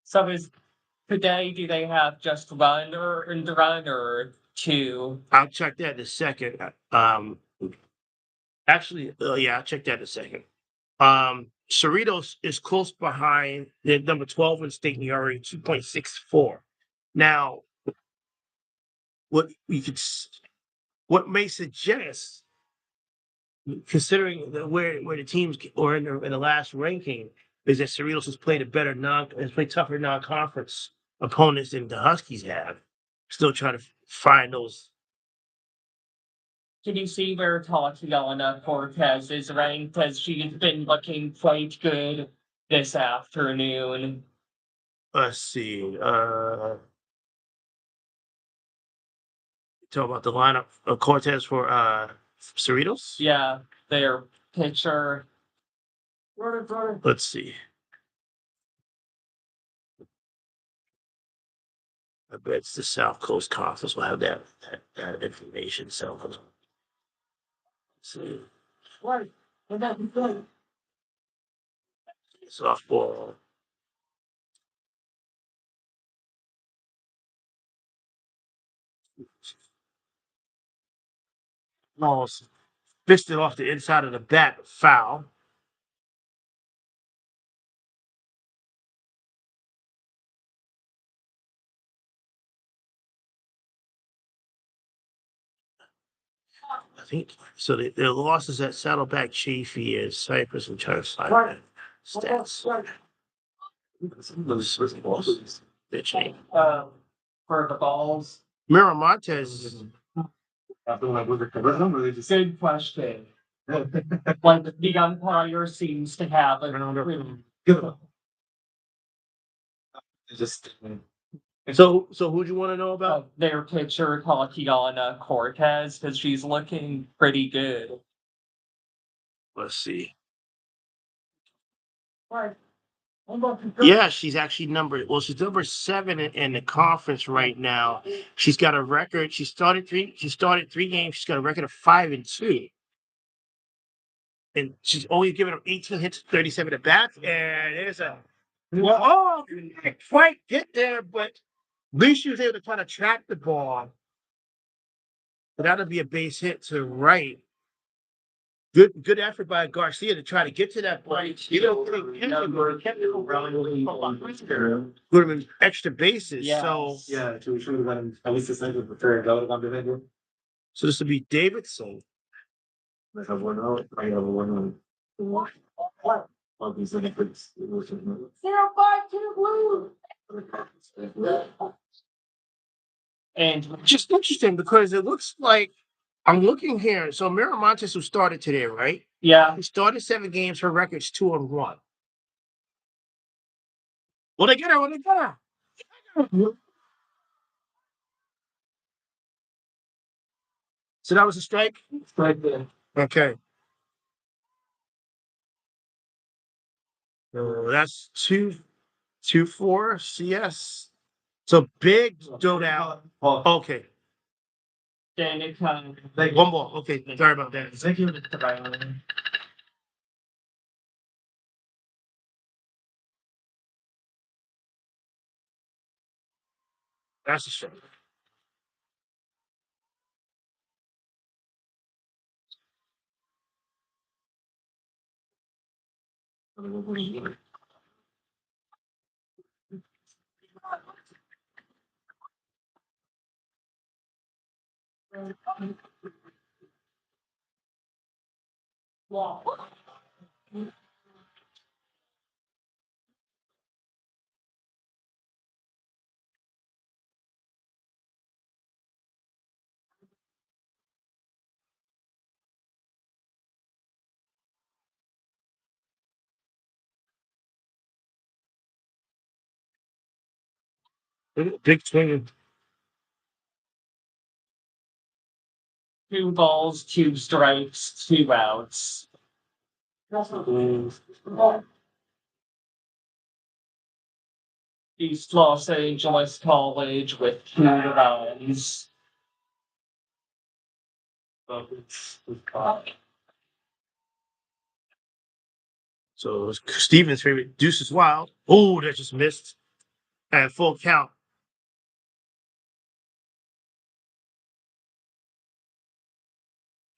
So today, do they have just one or 2? I'll check that in a second. Actually, I'll check that in a second. Cerritos is close behind the number 12 in state ERA, 2.64. Now, what may suggest, considering where the teams or in the last ranking, is that Cerritos has played tougher non-conference opponents than the Huskies have. Still trying to find those. Can you see where Tatiana Cortez is ranked? As she's been looking quite good this afternoon. Let's see. Talk about the lineup of Cortez for Cerritos. Yeah, their pitcher. Let's see. I bet it's the South Coast Conference will have that information. So let's see. Right. Softball. Almost fished it off the inside of the bat, foul. I think so. Their losses at Saddleback, Chafee, and Cypress, and trying to find stats. Pitching. For the balls. Miramontes. Good question. Like the umpire seems to have a Just. So who'd you want to know about? their pitcher Tatiana Cortez because she's looking pretty good. Let's see. Right. Yeah, she's actually she's number 7 in the conference right now. She's got a record. She started 3 games. She's got a record of 5-2. And she's only given up 18 hits, 37 at bats. And there's didn't quite get there, but at least she was able to kind of track the ball. But that'll be a base hit to right. Good effort by Garcia to try to get to that point. You don't think would have been extra bases. Yes. So Yeah, we should have been at least a second for third. That would have been so this would be Davidson. I have one out. I have one out. Obviously, 0-5 blue. And Just interesting because it looks like I'm looking here. So Miramontes, who started today, right? yeah, He started 7 games. Her record's 2-1. Well, they get her. Well, they got her. So that was a strike. right there. Okay. So that's 2-4 CS. So big showdown. Okay. Then it kind One ball. Okay. Sorry about that. Thank you. That's a strike. Big swing. 2 balls, 2 strikes, 2 outs. East Los Angeles College with 2 runs. So Steven's favorite Deuce is Wild. Oh, that just missed. At full count.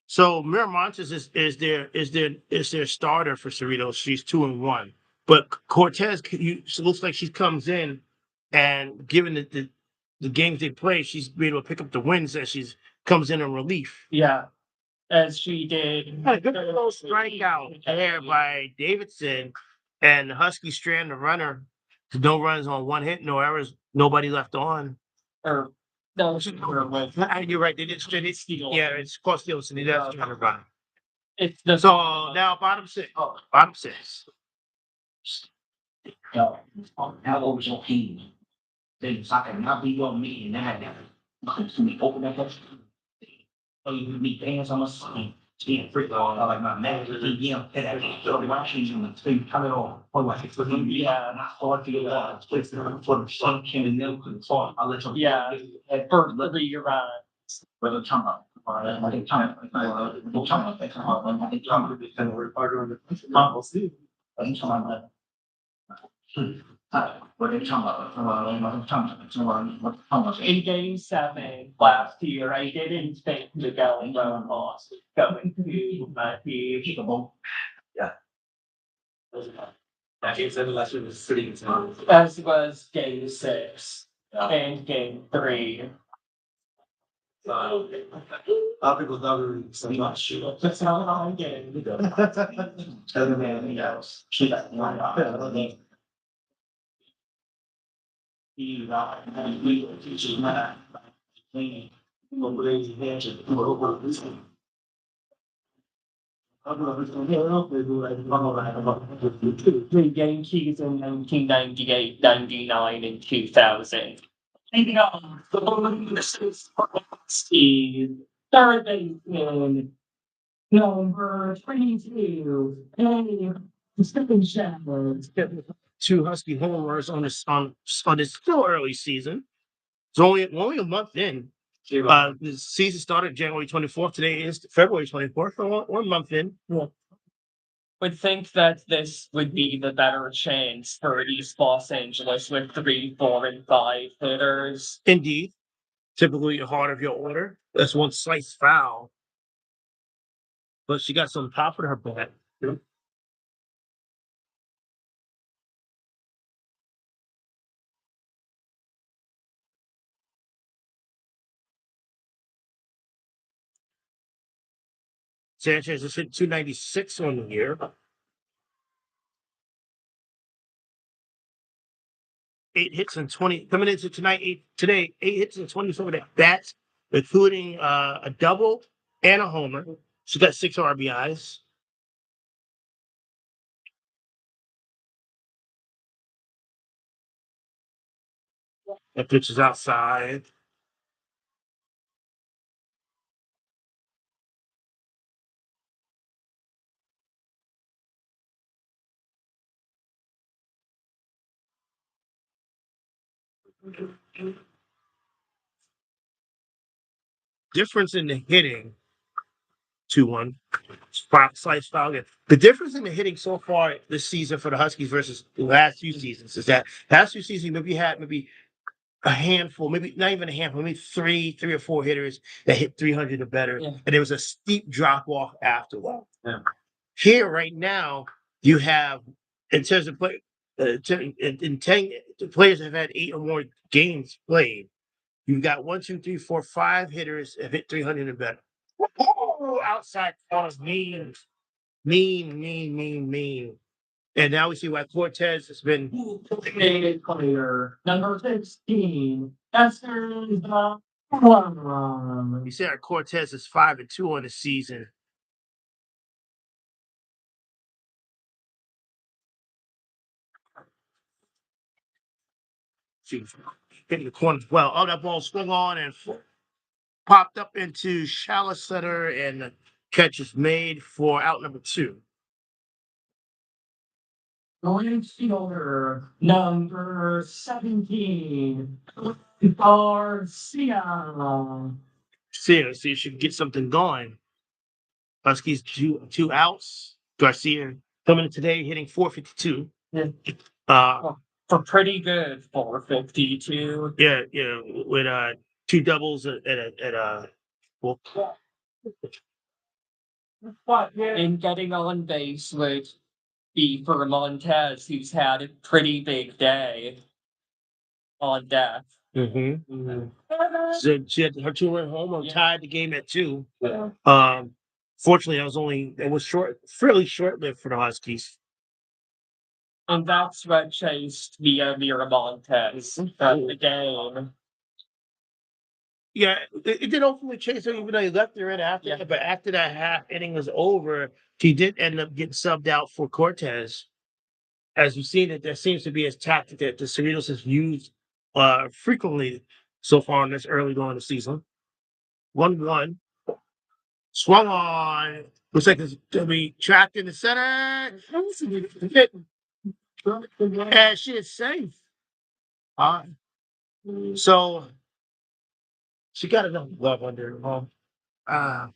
So Miramontes is their starter for Cerritos. She's 2-1. But Cortez looks like she comes in and given the games they play, she's been able to pick up the wins as she comes in relief. Yeah, as she did. Had a good little strikeout there by Davidson, and Husky strand the runner. No runs on 1 hit, no errors, nobody left on. Or No, You're right. They did. Yeah, it's cost deals and that's trying to run. it's the. So now bottom six. Bottom six. Yo, how old was your team? Then I can not be your meeting that. Me open that up. Oh, you meet hands on the sign. Being free throw, I like my man. Yeah, that. So the machines on the thing coming on. Oh, like it's for him. Yeah, not hard to get out. It's for the sun came and them couldn't fall. I'll let you. Yeah, for 3 rounds. But the time up. I think time. The time up. I think time up. It's kind of harder on the. We'll see. I think time. What are you talking about? In game 7 last year, I didn't think the going round loss was going to be Keepable. that is a lesson of sitting as was game 6 and game 3. People don't so much. That's not how I'm getting. Everything else. Keep that in mind. We were teaching that. We were raising hands and we were over this. Three game season 1998, 99, and 2000. Leading on, the bonus is Steve, third baseman, number 22, Stephen Shepard. 2 Husky homers on this still early season. It's only a month in. The season started January 24th. Today is February 24th. So 1 month in. Would think that this would be the better chance for East Los Angeles with 3, 4, and 5 hitters. Indeed. Typically a heart of your order. That's one slice foul. But she got some pop in her bat. Sanchez has hit 296 on the year. 8 hits and 20 coming into tonight. 8 hits and 27 at bats, including a double and a homer. She got 6 RBIs. That pitch is outside. Difference in the hitting. 2-1. Slice foul again. The difference in the hitting so far this season for the Huskies versus the last few seasons is that last few seasons maybe a handful, maybe not even a handful, maybe three or four hitters that hit 300 or better, and there was a steep drop off afterward. Yeah. Here right now, you have in terms of play, in 10 players have had 8 or more games played. You've got 1, 2, 3, 4, 5 hitters have hit 300 and better. Oh, outside corners, mean. And now we see why Cortez has been Designated player, number 16, Esther. You see our Cortez is 5-2 on the season. Hitting the corner well. Oh, that ball swung on and popped up into shallow center, and the catch is made for out number 2. Going fielder, number 17, Garcia. See if she can get something going. Huskies two outs. Garcia coming in today hitting 452. Yeah. For pretty good 452. Yeah, with 2 doubles at well, And getting on base would be for Montez, who's had a pretty big day on deck. So she had her 2-run home and tied the game at 2. Yeah. Fortunately, it was fairly short-lived for the Huskies. And that's what chased Via Montez at the game. Yeah, it did ultimately chase her, even though he left her in after. Yeah. But after that half inning was over, he did end up getting subbed out for Cortez. As we've seen, it there seems to be a tactic that the Cerritos has used frequently so far in this early going of the season. 1-1. Swung on. Looks like it's gonna be tracked in the center. Hit. And she is safe. So she got enough glove under her. Uh,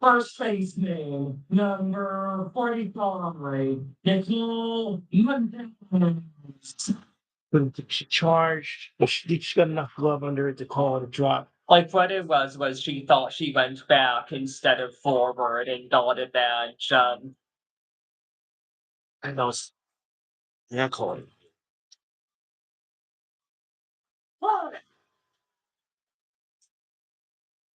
First baseman, number 45, Nicole Montanez. but she charged. But she got enough glove under it to call it a drop. Like what it was she thought she went back instead of forward and got a bad jump. I know. Yeah, call it.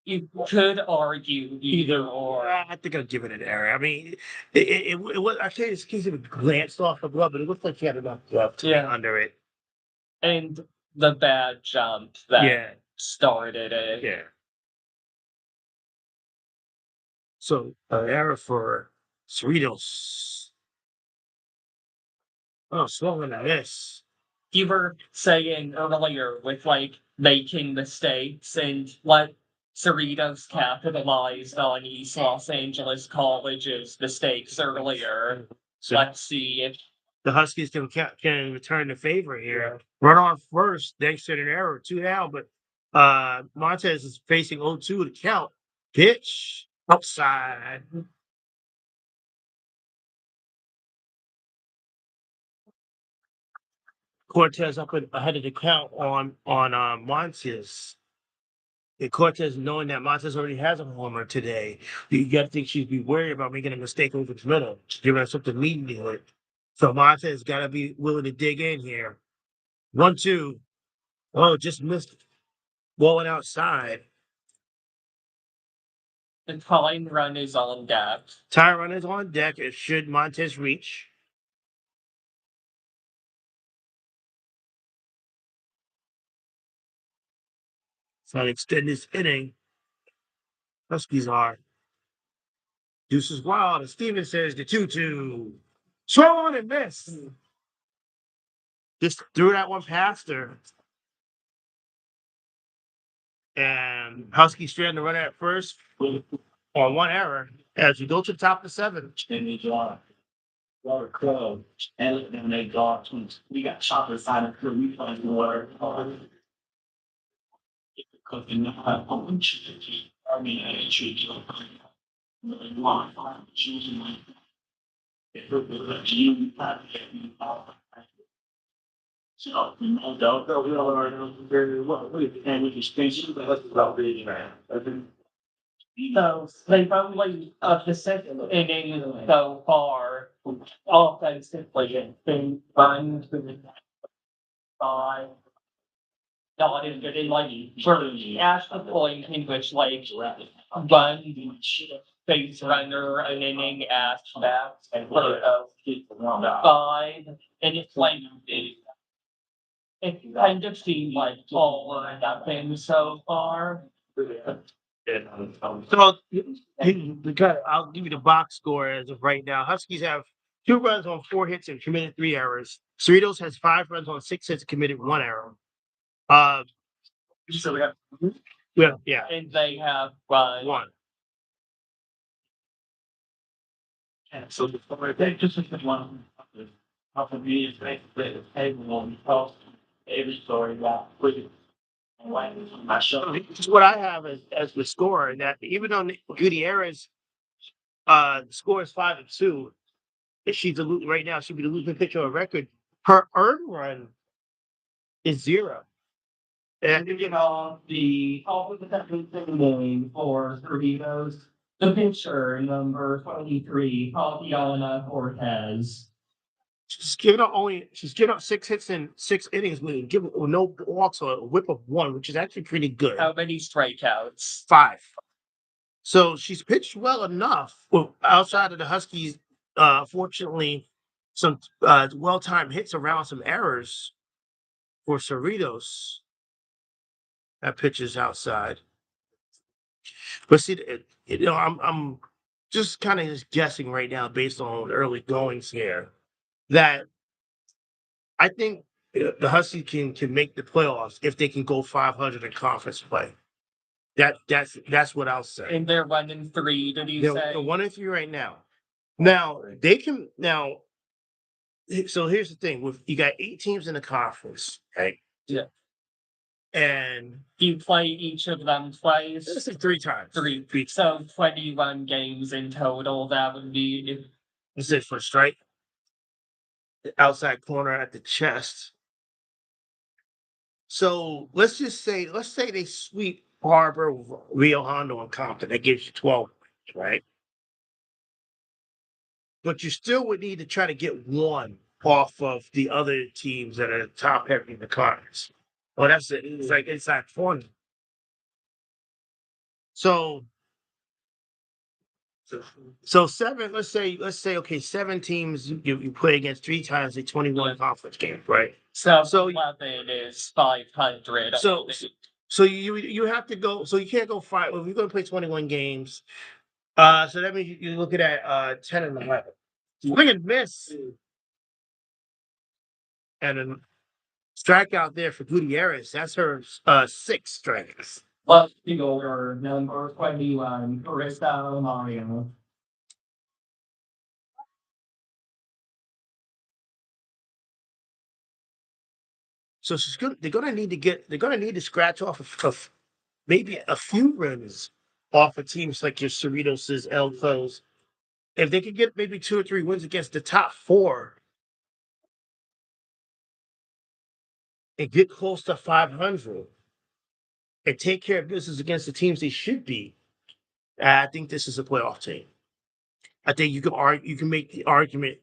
You could argue either or. I think I'll give it an error. I mean, it was. I tell you, this case it glanced off the glove, but it looked like she had enough glove to be under it. And the bad jump that Yeah, started it. yeah. So an error for Cerritos. Oh, swung and a miss. You were saying earlier with like making mistakes and let Cerritos capitalized on East Los Angeles College's mistakes earlier. So Let's see if the Huskies can return the favor here. Run on first, thanks to an error, 2 down, but Montez is facing 0-2 to count. Pitch upside. Cortez ahead of the count on Montez. And Cortez knowing that Montez already has a homer today, you got to think she'd be worried about making a mistake over the middle, giving us something mean to it. So Montez got to be willing to dig in here. 1-2. Oh, just missed. Blowing outside. the time run is on deck. Tire run is on deck. It should Montez reach. So extend this inning. Huskies are. Deuces wild. And Steven says the 2-2. Swung on and missed. Just threw that one past her. And Huskies trying to run at first on one error as we go to the top of the 7th. And they draw water club. And then they draw we got chocolate side of the we find water. Cooking I mean, I should choosing my if it was you, so, no doubt, we all are very well, and we can spend, but that's about being man. So they've only of the second inning so far, offensively been run to by not as good in like for Ashton point in which like run base runner an inning ash back and put a 5 and it's like it kind of seemed like all or nothing so far. So I'll give you the box score as of right now. Huskies have 2 runs on 4 hits and committed 3 errors. Cerritos has 5 runs on 6 hits and committed 1 error. So we have Yeah, and they have run 1. And so they just one of the media basically the table on post every story about quick. My show. This is what I have as the score, and that even though Gutierrez the score is 5-2, if she's right now, she'd be the losing pitcher on record. Her earned run is 0. And you know, the name for Cerritos, the pitcher number 23, Tatiana Cortez. she's given up 6 hits in 6 innings with no walks or a whip of 1, which is actually pretty good. How many strikeouts? 5. So she's pitched well enough. Well, outside of the Huskies, fortunately, some well-timed hits around some errors for Cerritos. That pitch is outside. But see, I'm just kind of just guessing right now based on early goings here that I think the Huskies can make the playoffs if they can go 500 in conference play. That's what I'll say. And they're 1-3, did you say? They're 1-3 right now. Now they can now. So here's the thing: with you got 8 teams in the conference, right? Yeah. And You play each of them twice? let's say 3 times. Three. So 21 games in total, that would be. Let's say for strike, the outside corner at the chest. So let's say they sweep Harbor, Rio Hondo, and Compton. That gives you 12, right? But you still would need to try to get one off of the other teams that are top heavy in the conference. Well, that's it. It's like 20. So 7. Let's say okay, 7 teams you play against 3 times a 21 conference game, right? So So 11 is 500. So you have to go. So you can't go 5. Well, you're going to play 21 games. So that means you're looking at 10 and 11. Swing and miss, and a strikeout there for Gutierrez. That's her 6 strikeouts. Let's go over number 21, Carissa Mario. So they're gonna need to scratch off of maybe a few runs off of teams like your Cerritos, Elfos. If they could get maybe 2 or 3 wins against the top 4 and get close to 500 and take care of business against the teams they should be, I think this is a playoff team. I think you can make the argument.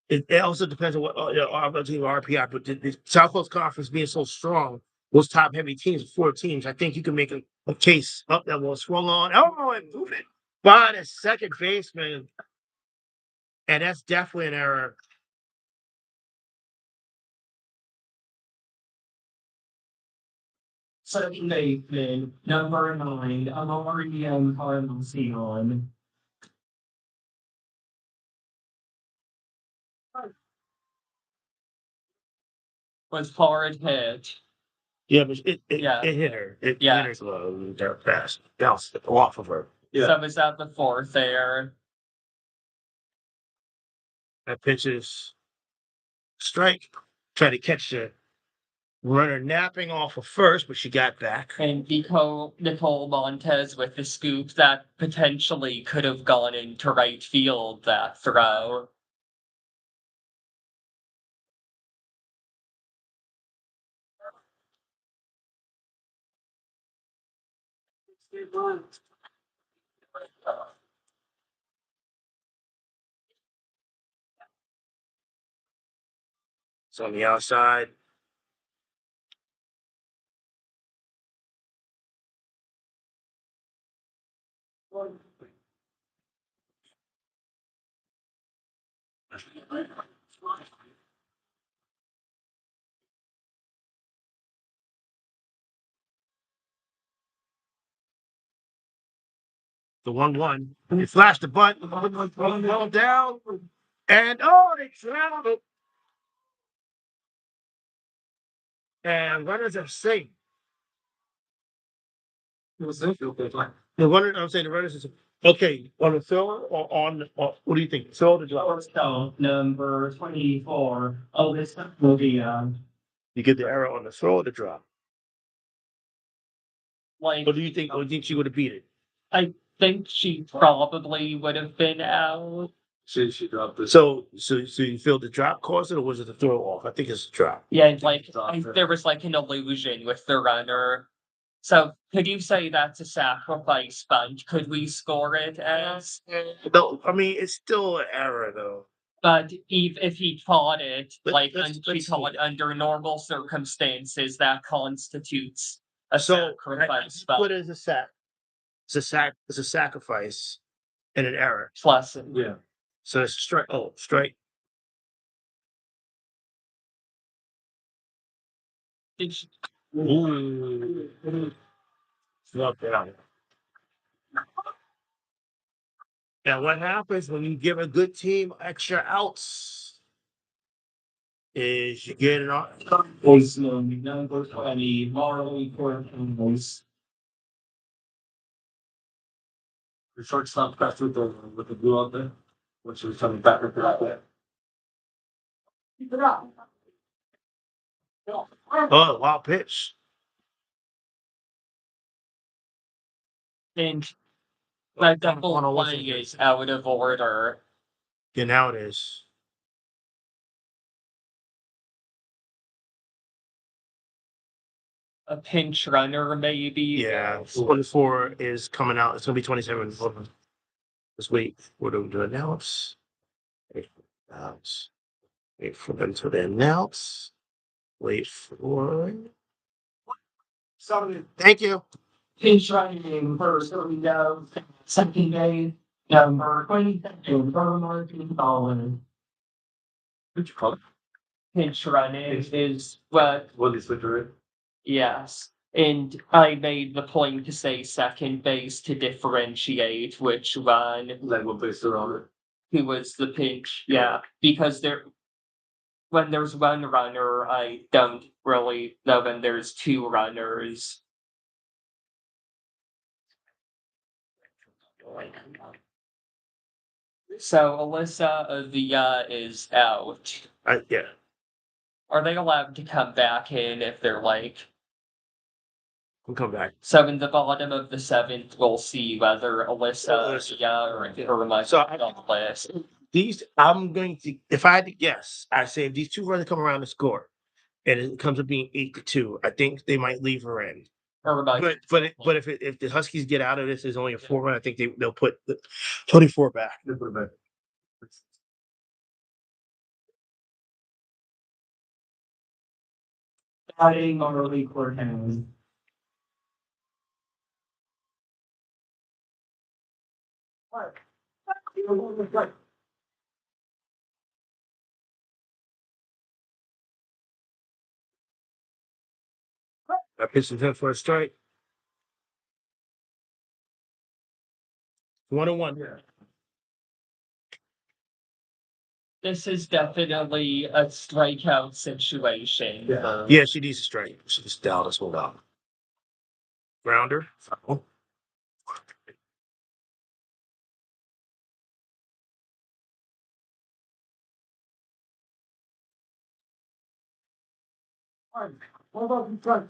It also depends on what team RPI, but the Southwest Conference being so strong, those top heavy teams, 4 teams, I think you can make a case up that will swung on. Oh, and move it by the second baseman. And that's definitely an error. Second baseman, number 9, Amorian Carlson. Was hard hit. Yeah, but it hit her. It hit her low, fast, bounced off of her. Yeah. So was that the 4th there? That pitch is strike. Try to catch the runner napping off of first, but she got back. And Nicole Montez with the scoop that potentially could have gone into right field, that throw. It's on the outside. The 1-1. He flashed the bunt. One down. And they traveled. And runners are safe. It was infield. I'm saying the runners is okay. On the thrower or what do you think? Throw the drop. So number 24. Oh, this will be You get the error on the throw or the drop. like. Or do you think she would have beat it? I think she probably would have been out. She dropped it. So you feel the drop caused it, or was it the throw off? I think it's the drop. Yeah, there was like an illusion with the runner. So could you say that's a sacrifice bunt? Could we score it as? No, I mean it's still an error though. But if he caught it, Let's caught under normal circumstances, that constitutes a sacrifice bunt. What is a sack? It's a sacrifice and an error. Plus, Yeah. So it's strike. Oh, strike. did she- Ooh. And what happens when you give a good team extra outs is you get it on. Was number 20, Marley Cortez. The shortstop pressed with the blue out there, which was coming back with that. Keep it up. Oh, wild pitch. And that double play is out of order. Yeah, now it is. A pinch runner, maybe. Yeah, 24 is coming out. It's gonna be 27 this week. What are we doing now? Wait for them to announce. Wait for. Thank you. Pinch running first, no, second base, number 22, Martin Collins. What'd you call it? Pinch running is what. What is it? Yes. And I made the point to say second base to differentiate which one. Like what base they're on. Who was the pinch? Yeah, because when there's one runner, I don't really know when there's two runners. So Alyssa Avia is out. Yeah. Are they allowed to come back in if they're like? We'll come back. So in the bottom of the seventh, we'll see whether Alyssa Avia or Irma So on the list. These, I'm going to, if I had to guess, I say if these two runs come around to score, and it comes up being 8-2, I think they might leave her in. Irma. But if the Huskies get out of this, there's only a 4-run. I think they'll put the 24 back. They'll put it back. Adding Marley Cortez. I pitched him for a strike. 1-1. This is definitely a strikeout situation. Yeah, she needs a strike. She just dialed us hold out. Grounder. Foul. What about in front?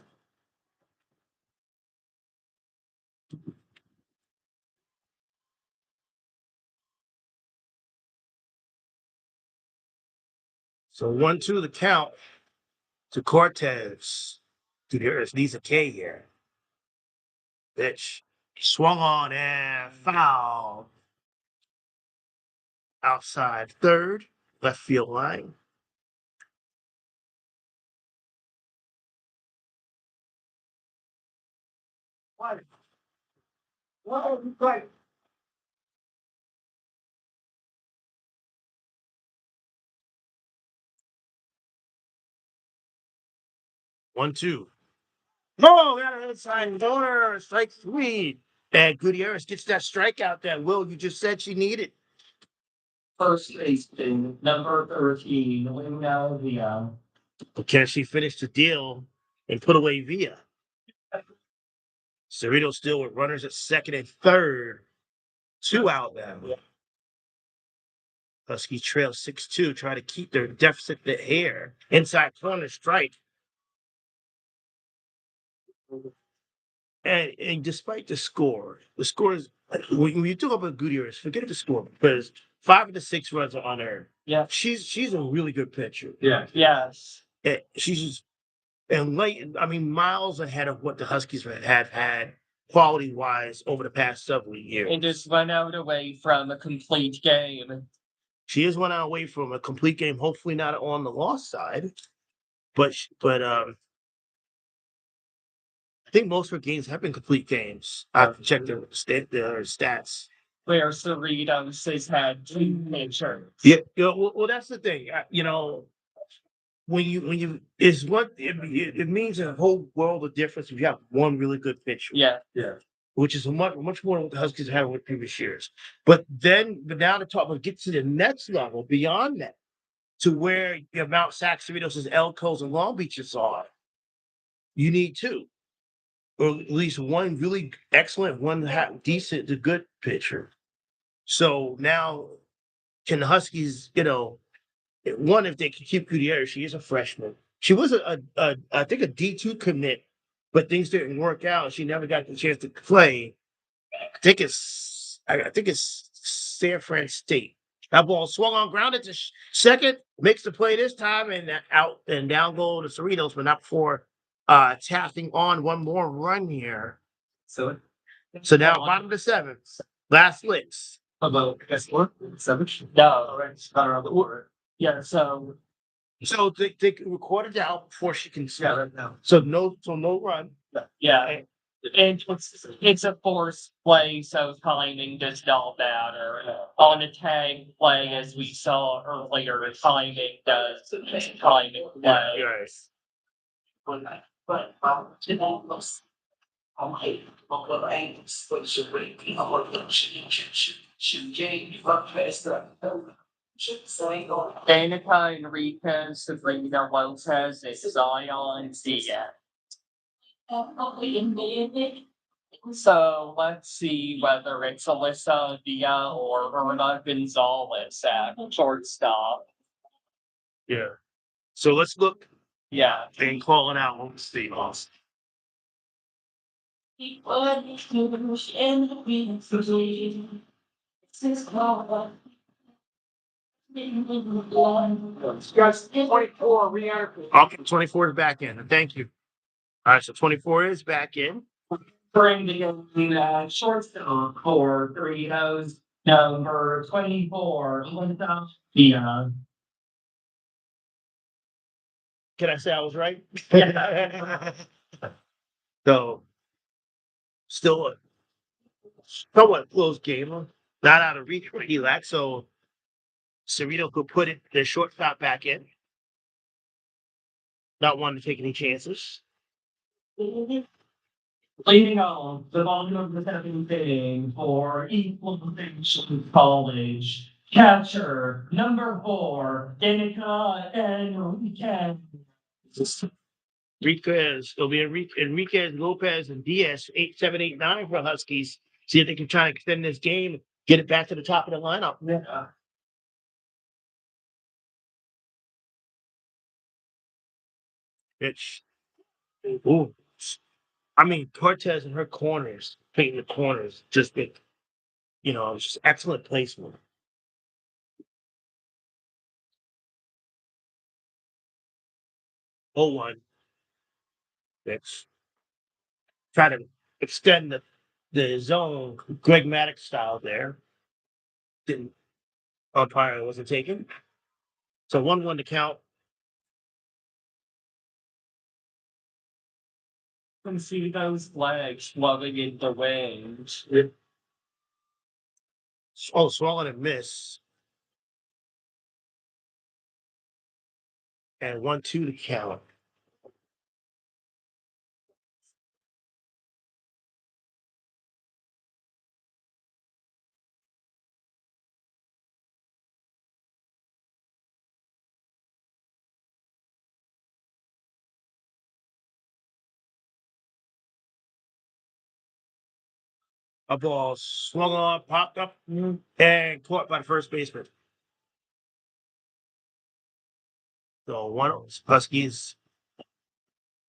So 1-2 the count to Cortez. It needs a K here. Pitch. Swung on and foul. Outside third, left field line. What about in front? 1-2. No, got an inside donor. Strike 3. And Gutierrez gets that strikeout that you just said she needed. First baseman, number 13, Luna Via. But can she finish the deal and put away Villa? Cerrito still with runners at second and third. 2 out now. Husky trail 6-2, try to keep their deficit to air. Inside corner strike. And despite the score is when you talk about Gutierrez, forget the score because 5 of the 6 runs are unearned. Yeah. She's a really good pitcher. Yeah. Yes. And she's just miles ahead of what the Huskies have had quality wise over the past several years. And just went out away from a complete game. She is 1 out away from a complete game, hopefully not on the loss side. But I think most of her games have been complete games. I've checked their stats. Where Cerritos has had 2 pitchers. Yeah, well, that's the thing. when you is what it means a whole world of difference if you have one really good pitcher. Yeah. Which is much more than what the Huskies had with previous years. But now to talk about get to the next level beyond that, to where Mount Sac, Cerritos, Elco's, and Long Beaches are. You need two, or at least one really excellent, one decent to good pitcher. So now, can the Huskies, one if they can keep Gutierrez, she is a freshman. She was I think a D2 commit, but things didn't work out. She never got the chance to play. I think it's San Fran State. That ball swung on grounded to second, makes the play this time, and out and down go to Cerritos, but not before tapping on one more run here. So now bottom of the seventh, last licks. About what? 7? No, right. It's not around the order. Yeah, so They recorded out before she can yeah, right now. So no run. Yeah. And it's a forced play, so timing does not matter. On a tag play, as we saw earlier, timing does timing play. But Danica Enriquez, Sabrina Lopez, and Zion Zia. So let's see whether it's Alyssa Villa or Erna Gonzalez at shortstop. Yeah. So let's look Yeah. and call it out on the state loss. Guys, 24 re-enter. Okay, 24 is back in. Thank you. All right, so 24 is back in. Bring the shortstop for Doritos number 24. Yeah. Can I say I was right? Yeah. So, still a somewhat close game. Not out of reach for ELAC, so Cerrito could put their shortstop back in. Not wanting to take any chances. Leading on the bottom of the 7th inning for Equalization College. Catcher number 4, Danica Enriquez. Enriquez, it'll be Enriquez, Lopez, and Diaz, 8, 7, 8, 9 for Huskies. See if they can try and extend this game, get it back to the top of the lineup. Yeah. Pitch. Ooh. I mean, Cortez and her corners, painting the corners, just just excellent placement. Oh, 1. Pitch. Try to extend the zone, Greg Maddox style there. Didn't umpire wasn't taken. So 1-1 to count. Can see those flags floating in the wind. Oh, swung and miss. And 1-2 to count. A ball swung on, popped up, and caught by the first baseman. So 1 Huskies.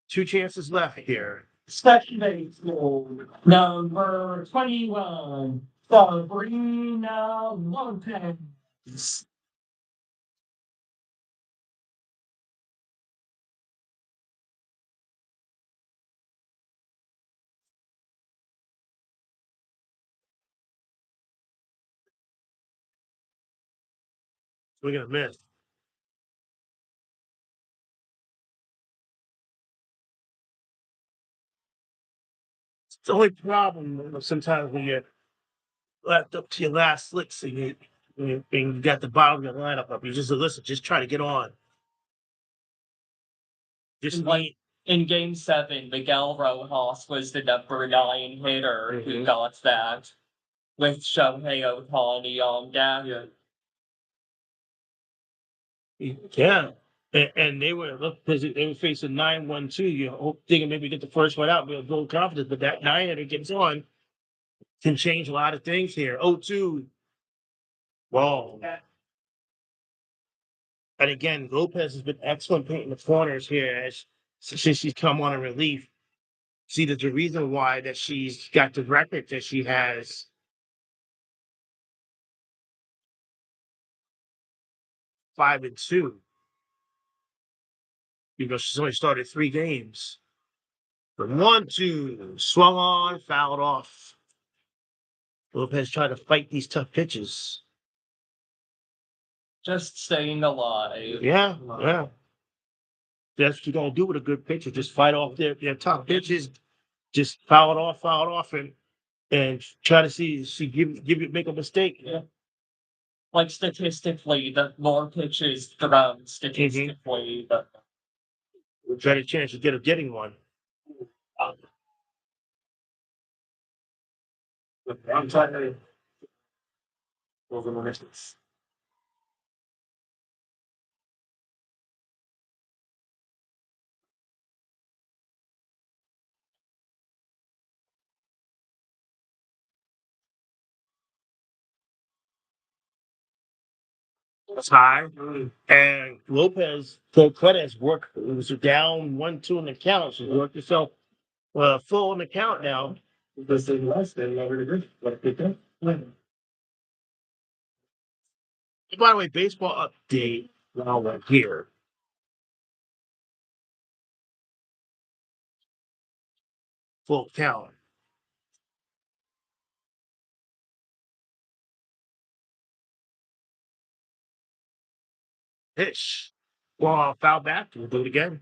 2 chances left here. Special baseball number 21, Sabrina Lopez. We're gonna miss. It's the only problem sometimes when you're left up to your last licks and you got the bottom of your lineup up. You just listen, just try to get on. Just Like, in game 7, Miguel Rojas was the number 9 hitter who got that with Shohei Ohtani on deck. yeah. And they were because they were facing 9-1-2. You hope thinking maybe get the first one out, build confidence, but that 9 hitter gets on can change a lot of things here. 0-2. Wow. And again, Lopez has been excellent painting the corners here since she's come on in relief. See, there's a reason why that she's got the record that she has. 5-2. Because she's only started 3 games. But 1-2, swung on, fouled off. Lopez tried to fight these tough pitches. Just staying alive. Yeah. That's what you're gonna do with a good pitcher. Just fight off their tough pitches. Just foul it off, and try to see make a mistake. Yeah. Like statistically, the more pitches thrown statistically, the Better chance of getting one. I'm trying to over the mistakes. It's high. And Lopez, for credit, worked. It was down 1-2 in the count. She's worked herself full in the count now. Because they lost, they never did. But they did. By the way, baseball update while we're here. Full count. Pitch. Well, foul back. We'll do it again.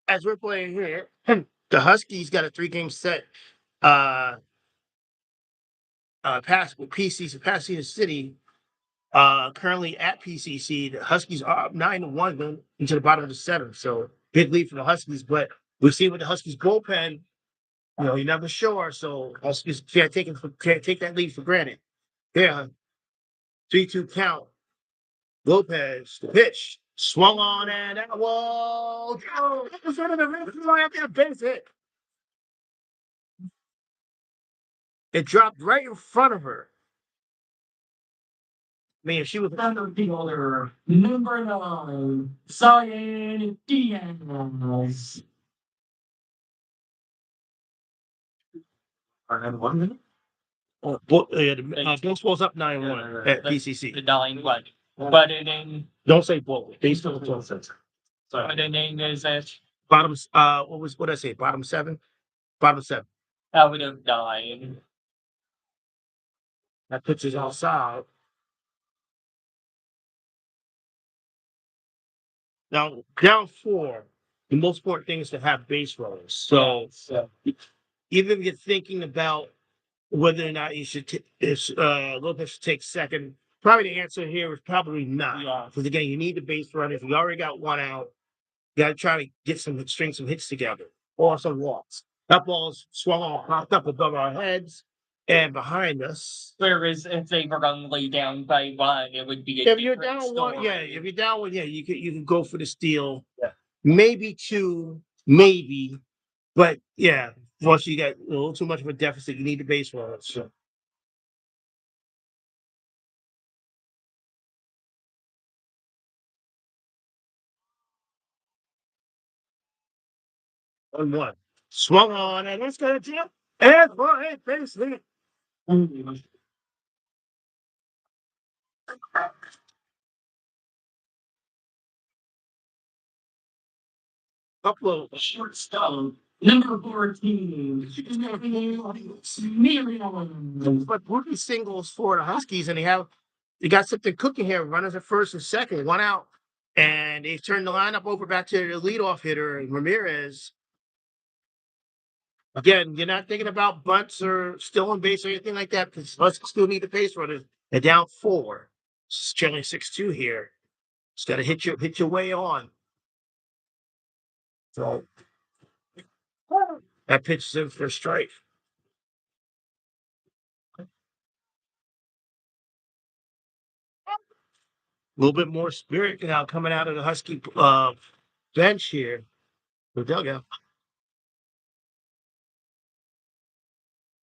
As we're playing here, the Huskies got a 3-game set. Pass with PCC, Pasadena City. Currently at PCC, the Huskies are up 9-1 going into the bottom of the 7th. So big lead for the Huskies, but we'll see with the Huskies bullpen. You're never sure. So Huskies can't take that lead for granted. Yeah. 3-2 count. Lopez, the pitch, swung on, and that was in front of the rim. After a base hit. It dropped right in front of her. Man, she was Number 9, Zion Diaz. And 1 minute? baseball's up 9-1 at PCC. The 9-1. But in Don't say bull. Baseball 12 cents. but the name is it Bottoms. What did I say? Bottom 7. Bottom 7. out of 9. That pitch is outside. Now down 4. The most important thing is to have base runners. So even if you're thinking about whether or not you should, Lopez should take second, probably the answer here is probably not. Yeah. Because again, you need the base runner. If you already got 1 out, you got to try to get string some hits together or some walks. That ball's swung on, popped up above our heads and behind us. Whereas if they were only down by 1, it would be a If you're different down 1, story. yeah. If you're down 1, yeah, you can go for the steal. Yeah. Maybe 2, maybe, but yeah. Once you got a little too much of a deficit, you need the base runners. So. On 1. Swung on, and it's going to jump. And for a base hit. Couple of Shortstop, number 14. but rookie singles for the Huskies, and they got something cooking here. Runners at first and second, 1 out, and they've turned the lineup over back to the leadoff hitter Ramirez. Again, you're not thinking about bunts or still on base or anything like that because Huskies still need the base runners. They're down 4. It's trailing 6-2 here. Just got to hit your way on. So that pitch is in for a strike. A little bit more spirit now coming out of the Husky bench here. The dugout.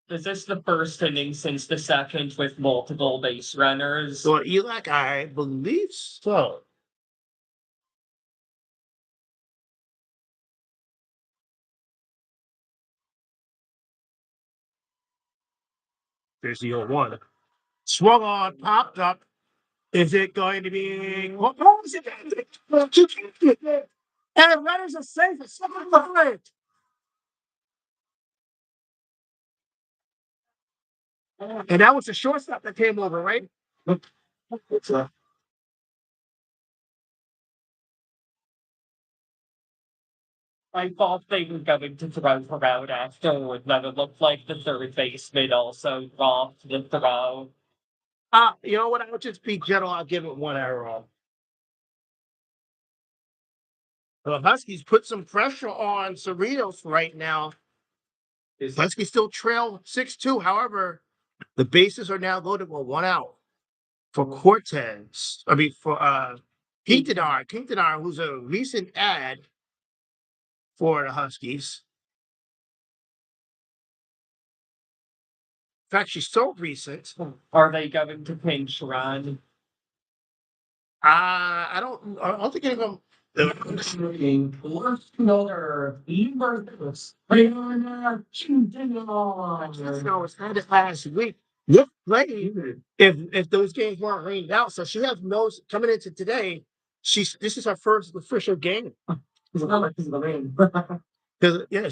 Is this the first inning since the second with multiple base runners? So ELAC, I believe so. There's the 0-1. Swung on, popped up. Is it going to be? What is it? And runners are safe. It's something behind. And that was the shortstop that came over, right? I thought they were going to throw her out afterward, but it looked like the third baseman also dropped the throw. You know what? I would just be gentle. I'll give it 1 error on. The Huskies put some pressure on Cerritos right now. Huskies still trail 6-2. However, the bases are now loaded with 1 out for Cortez. I mean, for Quintanar. Quintanar, who's a recent ad for the Huskies. In fact, she's so recent. Are they going to pinch run? I don't think any of them. Was kind of last week. Look, like if those games weren't rained out, so she has no coming into today. This is her first official game. Because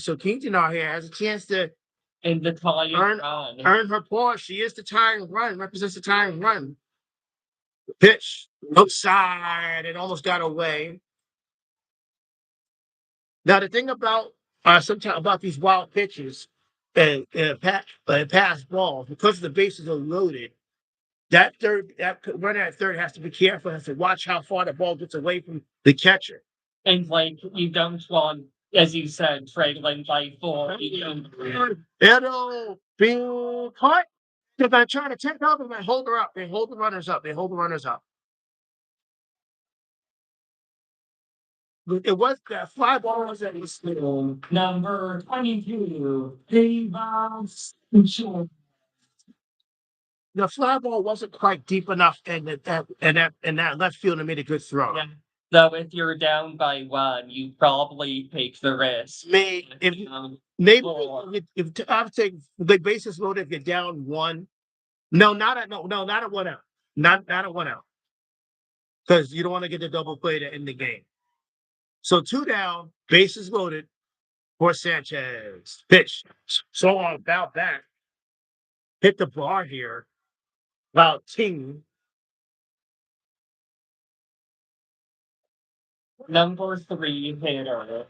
so Quintanar here has a chance to In the tying run. earn her point. She is the tying run, represents the tying run. Pitch outside, it almost got away. Now the thing about sometimes about these wild pitches and pass balls, because the bases are loaded, that runner at third has to be careful, has to watch how far the ball gets away from the catcher. And like you don't want, as you said, trailing by 4. It'll be caught. They're going to try to take over and hold her up. They hold the runners up. They hold the runners up. It was that fly ball was at least Number 22, the fly ball wasn't quite deep enough, and that left fielder made a good throw. Yeah. Though if you're down by 1, you probably take the risk. Maybe if I would take the bases loaded, if you're down 1. No, not at 1 out. Not at 1 out. Because you don't want to get the double play to end the game. So 2 down, bases loaded for Sanchez. Pitch. So on about that. Hit the bar here. About ting. Number 3 hitter.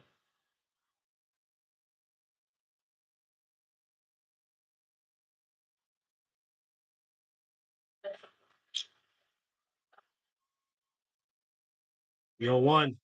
You're 1.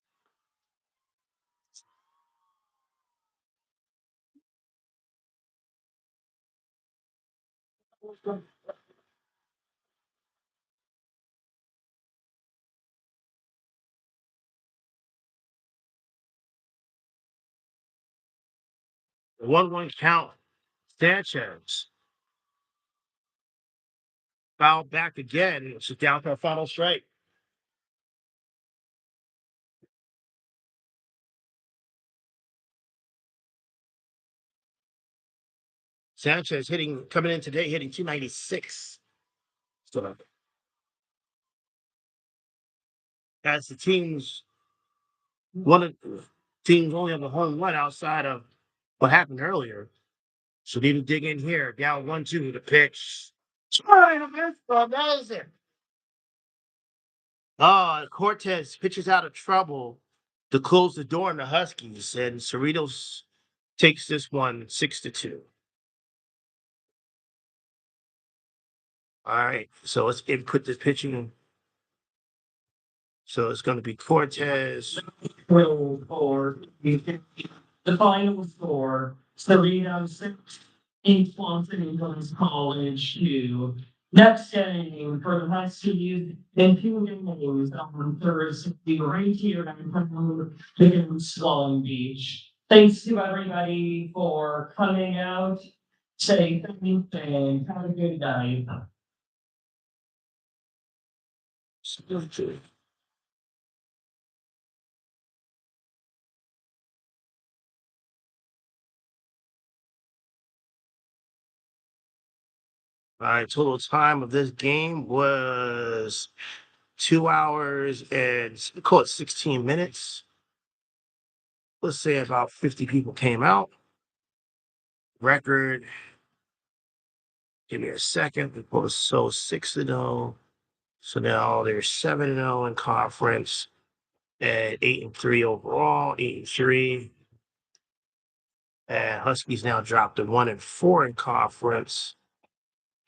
The 1-1 count. Sanchez. Foul back again. It's down to a final strike. Sanchez coming in today, hitting 296. So as the one of the teams only have a home run outside of what happened earlier. So need to dig in here. Down 1-2 the pitch. Amazing. Cortez pitches out of trouble to close the door on the Huskies, and Cerritos takes this one 6-2. All right, so let's input the pitching. So it's going to be Cortez. For the final score, Serena 6, Swanson England's College 2. Next game for the Huskies in 2 games on Thursday, right here against Long Beach. Thanks to everybody for coming out. Say thank you and have a good night. All right, total time of this game was 2 hours and call it 16 minutes. Let's say about 50 people came out. Record. Give me a second. It was so 6-0. So now they're 7-0 in conference and 8-3 overall, 8-3. And Huskies now dropped to 1-4 in conference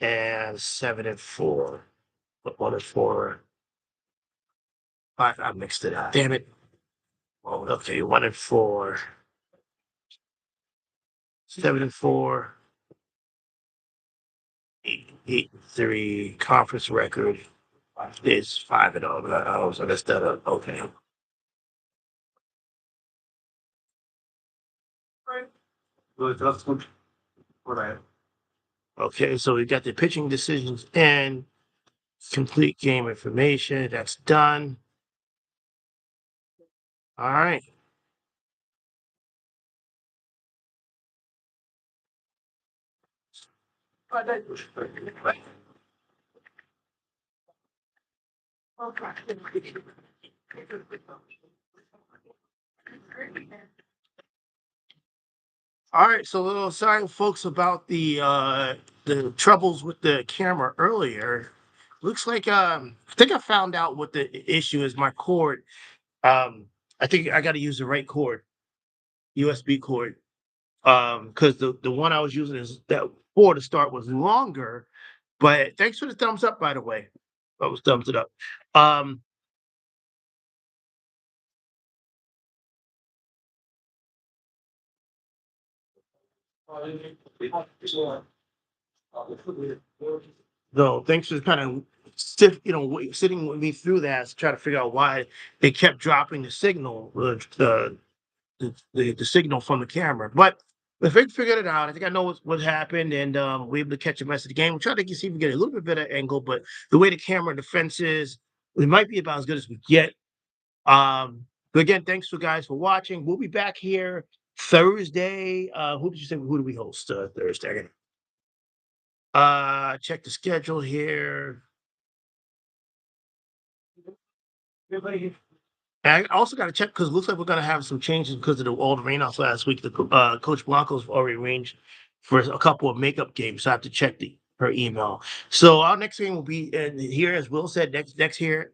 and 7-4. But 1-4. I mixed it up. Damn it. Oh, okay, 1-4. 7-4. 8-3. Conference record is 5-0. But I also messed that up. Okay. Okay, so we got the pitching decisions and complete game information. That's done. All right. All right, so a little sorry, folks, about the troubles with the camera earlier. Looks like I think I found out what the issue is. My cord, I think I got to use the right cord, USB cord, because the one I was using is that for to start was longer. But thanks for the thumbs up, by the way. I was thumbs it up. Um, No, thanks for kind of sitting with me through that to try to figure out why they kept dropping the signal, the signal from the camera. But I figured it out. I think I know what happened, and we're able to catch a mess of the game. We're trying to see if we get a little bit better angle, but the way the camera and the fence is, it might be about as good as we get. But again, thanks for guys for watching. We'll be back here Thursday. Who did you say? Who do we host Thursday? Check the schedule here. And I also got to check because it looks like we're going to have some changes because of all the rain off last week. The Coach Blanco's already arranged for a couple of makeup games, so I have to check her email. So our next game will be here, as Will said, next here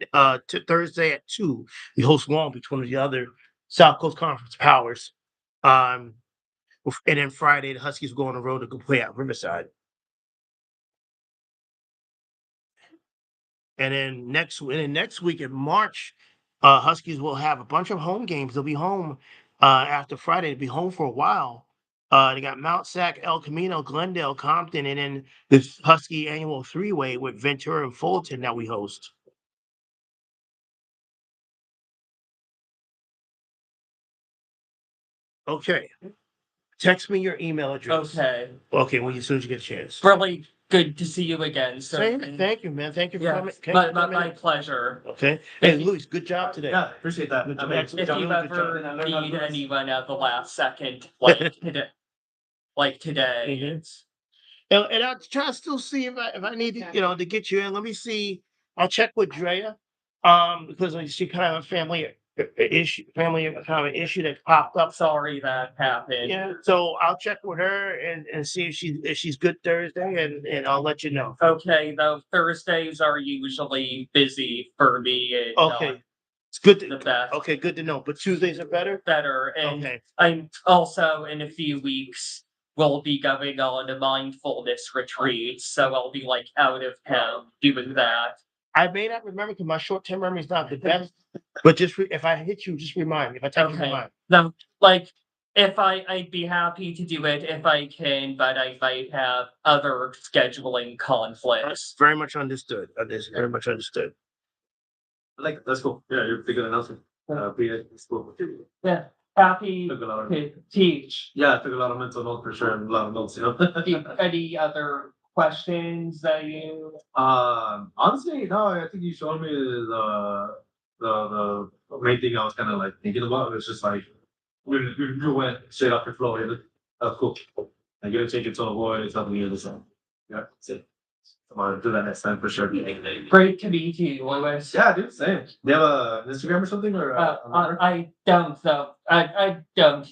Thursday at 2. We host Long Beach, one of the other South Coast Conference powers. And then Friday, the Huskies will go on the road to go play at Riverside. And then next week in March, Huskies will have a bunch of home games. They'll be home after Friday. They'll be home for a while. They got Mount Sac, El Camino, Glendale, Compton, and then the Husky annual 3-way with Ventura and Fulton that we host. Okay. Text me your email address. Okay, as soon as you get a chance. Really good to see you again. So Thank you, man. Thank you for coming. My pleasure. Okay. Hey, Luis, good job today. Yeah, appreciate that. Good job. If you ever need anyone at the last second, like today, Mhm. And I'll try to still see if I need to, to get you in. Let me see. I'll check with Drea, because she kind of a family issue, kind of an issue that popped up. Sorry that happened. Yeah, so I'll check with her and see if she's good Thursday, and I'll let you know. Okay, though Thursdays are usually busy for me. And, Okay, it's good. The best. Okay, good to know. But Tuesdays are better. Better, and Okay. I'm also in a few weeks will be going on a mindfulness retreat, so I'll be like out of town doing that. I may not remember because my short-term memory is not the best, but if I hit you, just remind me. If I take you, Okay. remind me. No, like if I'd be happy to do it if I can, but I might have other scheduling conflicts. Very much understood. Very much understood. Like, that's cool. Yeah, you're a good announcement. It's cool. Yeah, happy Took a lot of, to teach. yeah, I took a lot of mental notes for sure, and a lot of notes, you know. Any other questions that you? Honestly, no, I think you showed me the main thing I was kind of like thinking about. It was just like, you went straight off your flow. That's cool. And you're gonna take it to a voice, something you understand. Yeah, that's it. I'm gonna do that next time for sure. Great to meet you, Lewis. Yeah, dude, same. Do you have an Instagram or something, or? I don't though. I don't